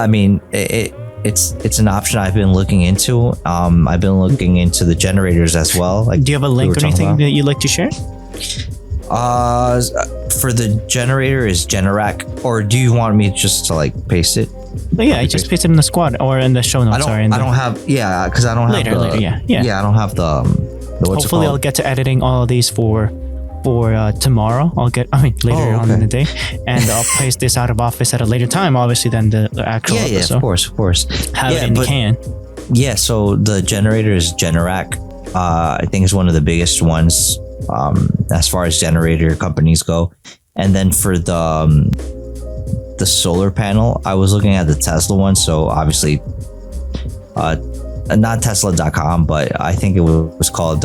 mean, it's an option I've been looking into. I've been looking into the generators as well. Like, do you have a link or anything that you'd like to share? For the generator is Generac, or do you want me just to like paste it? Oh, yeah, I just paste it in the squad or in the show notes. Because I don't have I don't have the what's Hopefully it I'll called? get to editing all of these for tomorrow. Later on in the day, and I'll place this out of office at a later time, obviously, than the actual episode. Of course. Have it in the can. Yeah, so the generator is Generac. I think it's one of the biggest ones as far as generator companies go. And then for the solar panel, I was looking at the Tesla one. So obviously, not Tesla.com, but I think it was called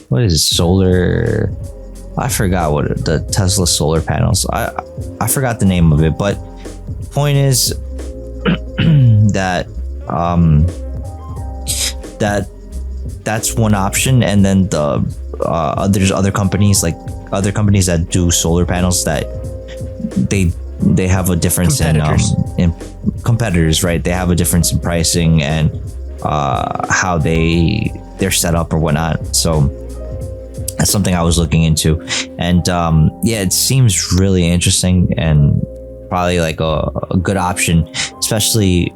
what is it? Solar? I forgot what the Tesla solar panels. I forgot the name of it, but point is that that's one option, and then there's other companies that do solar panels that they have a difference in competitors, right? They have a difference in pricing and how they're set up or whatnot. So that's something I was looking into, and it seems really interesting and probably like a good option, especially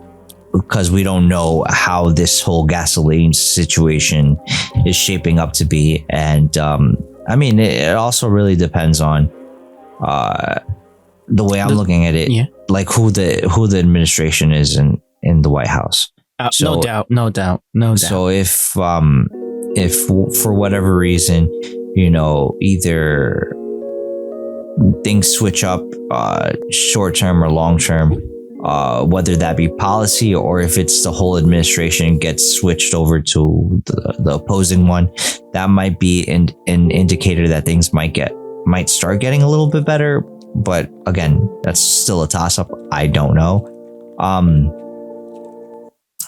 because we don't know how this whole gasoline situation is shaping up to be. And I mean, it also really depends on the way I'm looking at it, like who the administration is in the White House. No doubt. So if for whatever reason, either things switch up short term or long term, whether that be policy or if it's the whole administration gets switched over to the opposing one, that might be an indicator that things might start getting a little bit better. But again, that's still a toss up. I don't know.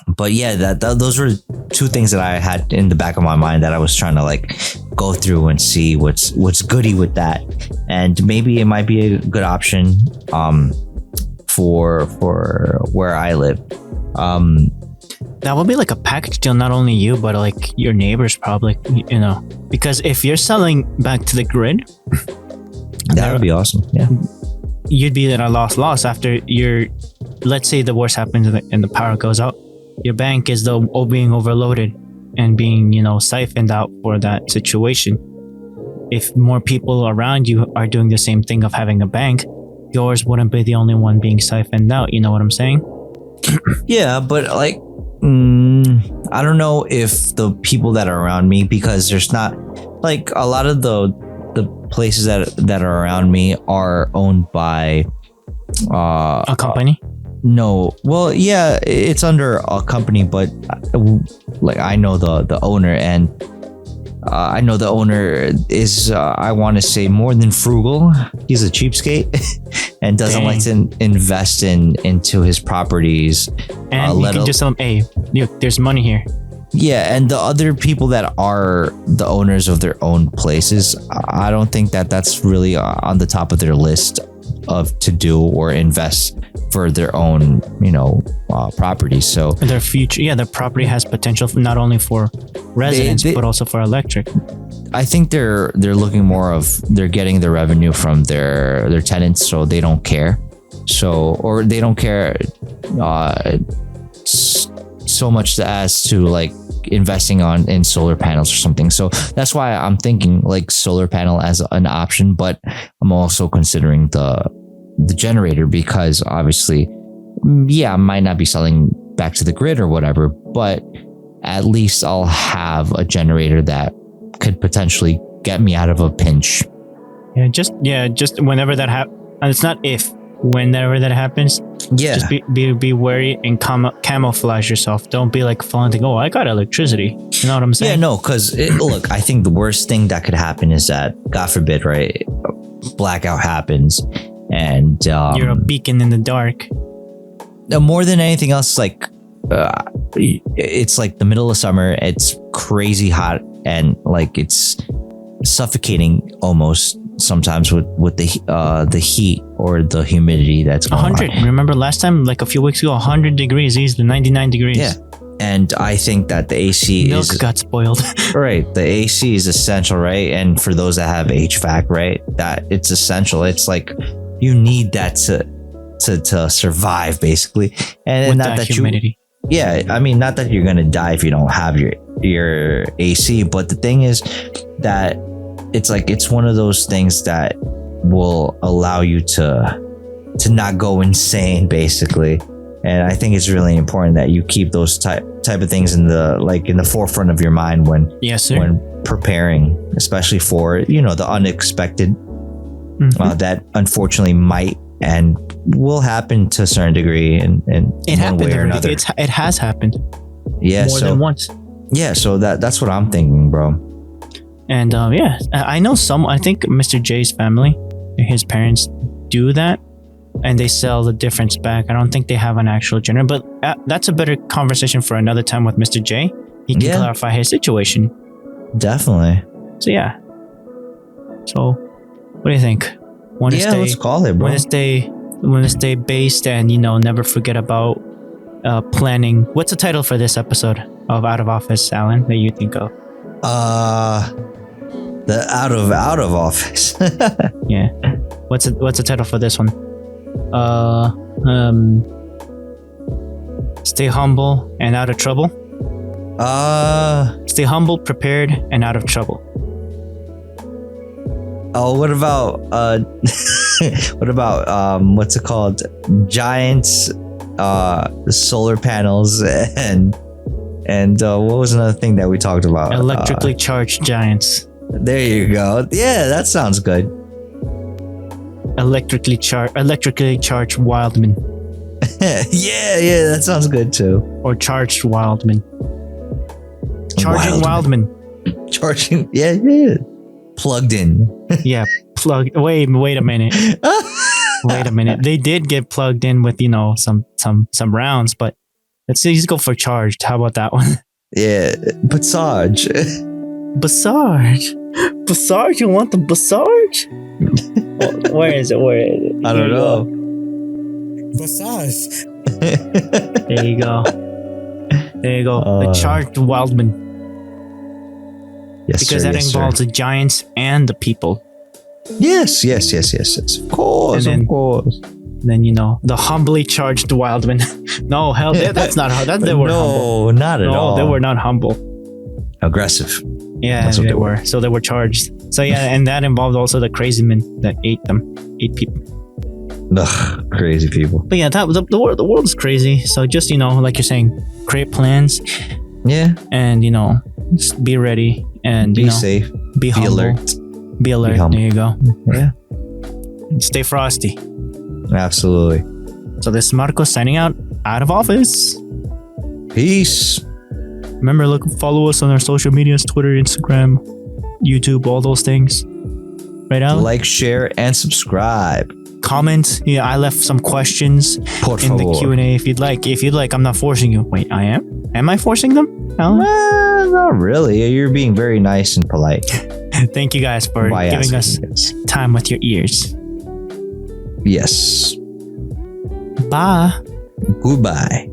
But yeah, those were two things that I had in the back of my mind that I was trying to like go through and see what's goody with that, and maybe it might be a good option for where I live. That would be like a package deal, not only you but like your neighbors probably, because if you're selling back to the grid, that would be awesome. Yeah. you'd be at a loss after your, let's say the worst happens and the power goes out. Your bank is being overloaded and being, siphoned out for that situation. If more people around you are doing the same thing of having a bank, yours wouldn't be the only one being siphoned out. You know what I'm saying? Yeah, but like, I don't know if the people that are around me, because there's not like a lot of the places that are around me are owned by A company? No, well, yeah, it's under a company, but like I know the owner, and I know the owner is I want to say more than frugal. He's a cheapskate and doesn't Dang. like to invest into his properties. And you can just tell them, hey, look, there's money here. Yeah, and the other people that are the owners of their own places, I don't think that's really on the top of their list of to do or invest for their own, property. So Their future, their property has potential not only for residents but also for electric. I think they're looking more of they're getting the revenue from their tenants, so they don't care. Or they don't care so much as to like investing in solar panels or something. So that's why I'm thinking like solar panel as an option, but I'm also considering the generator, because obviously, I might not be selling back to the grid or whatever, but at least I'll have a generator that could potentially get me out of a pinch. Just whenever that happens. It's not if. Whenever that happens, just be wary and camouflage yourself. Don't be like flaunting, I got electricity. You know what I'm saying? Yeah, no, because look, I think the worst thing that could happen is that, God forbid, right, blackout happens, and you're a beacon in the dark. More than anything else, like it's like the middle of summer. It's crazy hot, and like it's suffocating almost sometimes with the heat or the humidity that's going 100. on. Remember last time, like a few weeks ago, 100 degrees, easily 99 degrees. Yeah, and I think that the AC Milk got spoiled. right. The AC is essential, right? And for those that have HVAC, right, that it's essential. It's like you need that to survive, basically. And With not that humidity. I mean, not that you're gonna die if you don't have your AC, but the thing is that it's one of those things that will allow you to not go insane, basically. And I think it's really important that you keep those type of things in the forefront of your mind when preparing, especially for the unexpected that unfortunately might and will happen to a certain degry, and it one way or happened. another. It has happened. Yeah, more than once. Yeah, so that's what I'm thinking, bro. And I know I think Mr. J's family, his parents do that, and they sell the difference back. I don't think they have an actual generator, but that's a better conversation for another time with Mr. J. He can clarify his situation. Definitely. So yeah. So what do you think? Let's call it, bro. Want to stay based and never forget about planning. What's the title for this episode of Out of Office, Alan, that you think of? The out of office. Yeah. What's the title for this one? Stay humble and out of trouble. Stay humble, prepared, and out of trouble. Oh, what about what's it called? Giants, solar panels, and what was another thing that we talked about? Electrically charged giants. There you go. Yeah, that sounds good. Electrically charged Wildmen. yeah, that sounds good too. Or charged Wildmen. Charging Wildmen. Charging, yeah. Plugged in. Yeah, plugged. Wait a minute. Wait a minute. They did get plugged in with some rounds, but let's just go for charged. How about that one? Yeah, Passage. Passage, you want the Passage? Where is it? I don't know. Passage. There you go. The charged Wildman. Yes, Because sir, that involves the giants and the people. Yes. Of course. And then- Of course. Then the humbly charged Wildman. No, hell, that's not how. They were humble. No, not at all. No, they were not humble. Aggressive. Yeah, That's what they they were. So they were charged. So yeah, and that involved also the crazy men that ate them, 8 people. Ugh, crazy people. But yeah, the world is crazy. So just like you're saying, create plans Yeah. and just be ready and Be safe. be humble. alert. Be alert. Be humble. There you go. Yeah. Stay frosty. Absolutely. So this is Marcos signing out of office. Peace. Remember, follow us on our social medias: Twitter, Instagram, YouTube, all those things. Right out. Like, share, and subscribe. Comment. Yeah, I left some questions Por in the favor. Q&A. If you'd like, I'm not forcing you. Wait, I am? Am I forcing them? No. Not really. You're being very nice and polite. Thank you guys for by giving us asking this. time with your ears. Yes. Bye. Goodbye.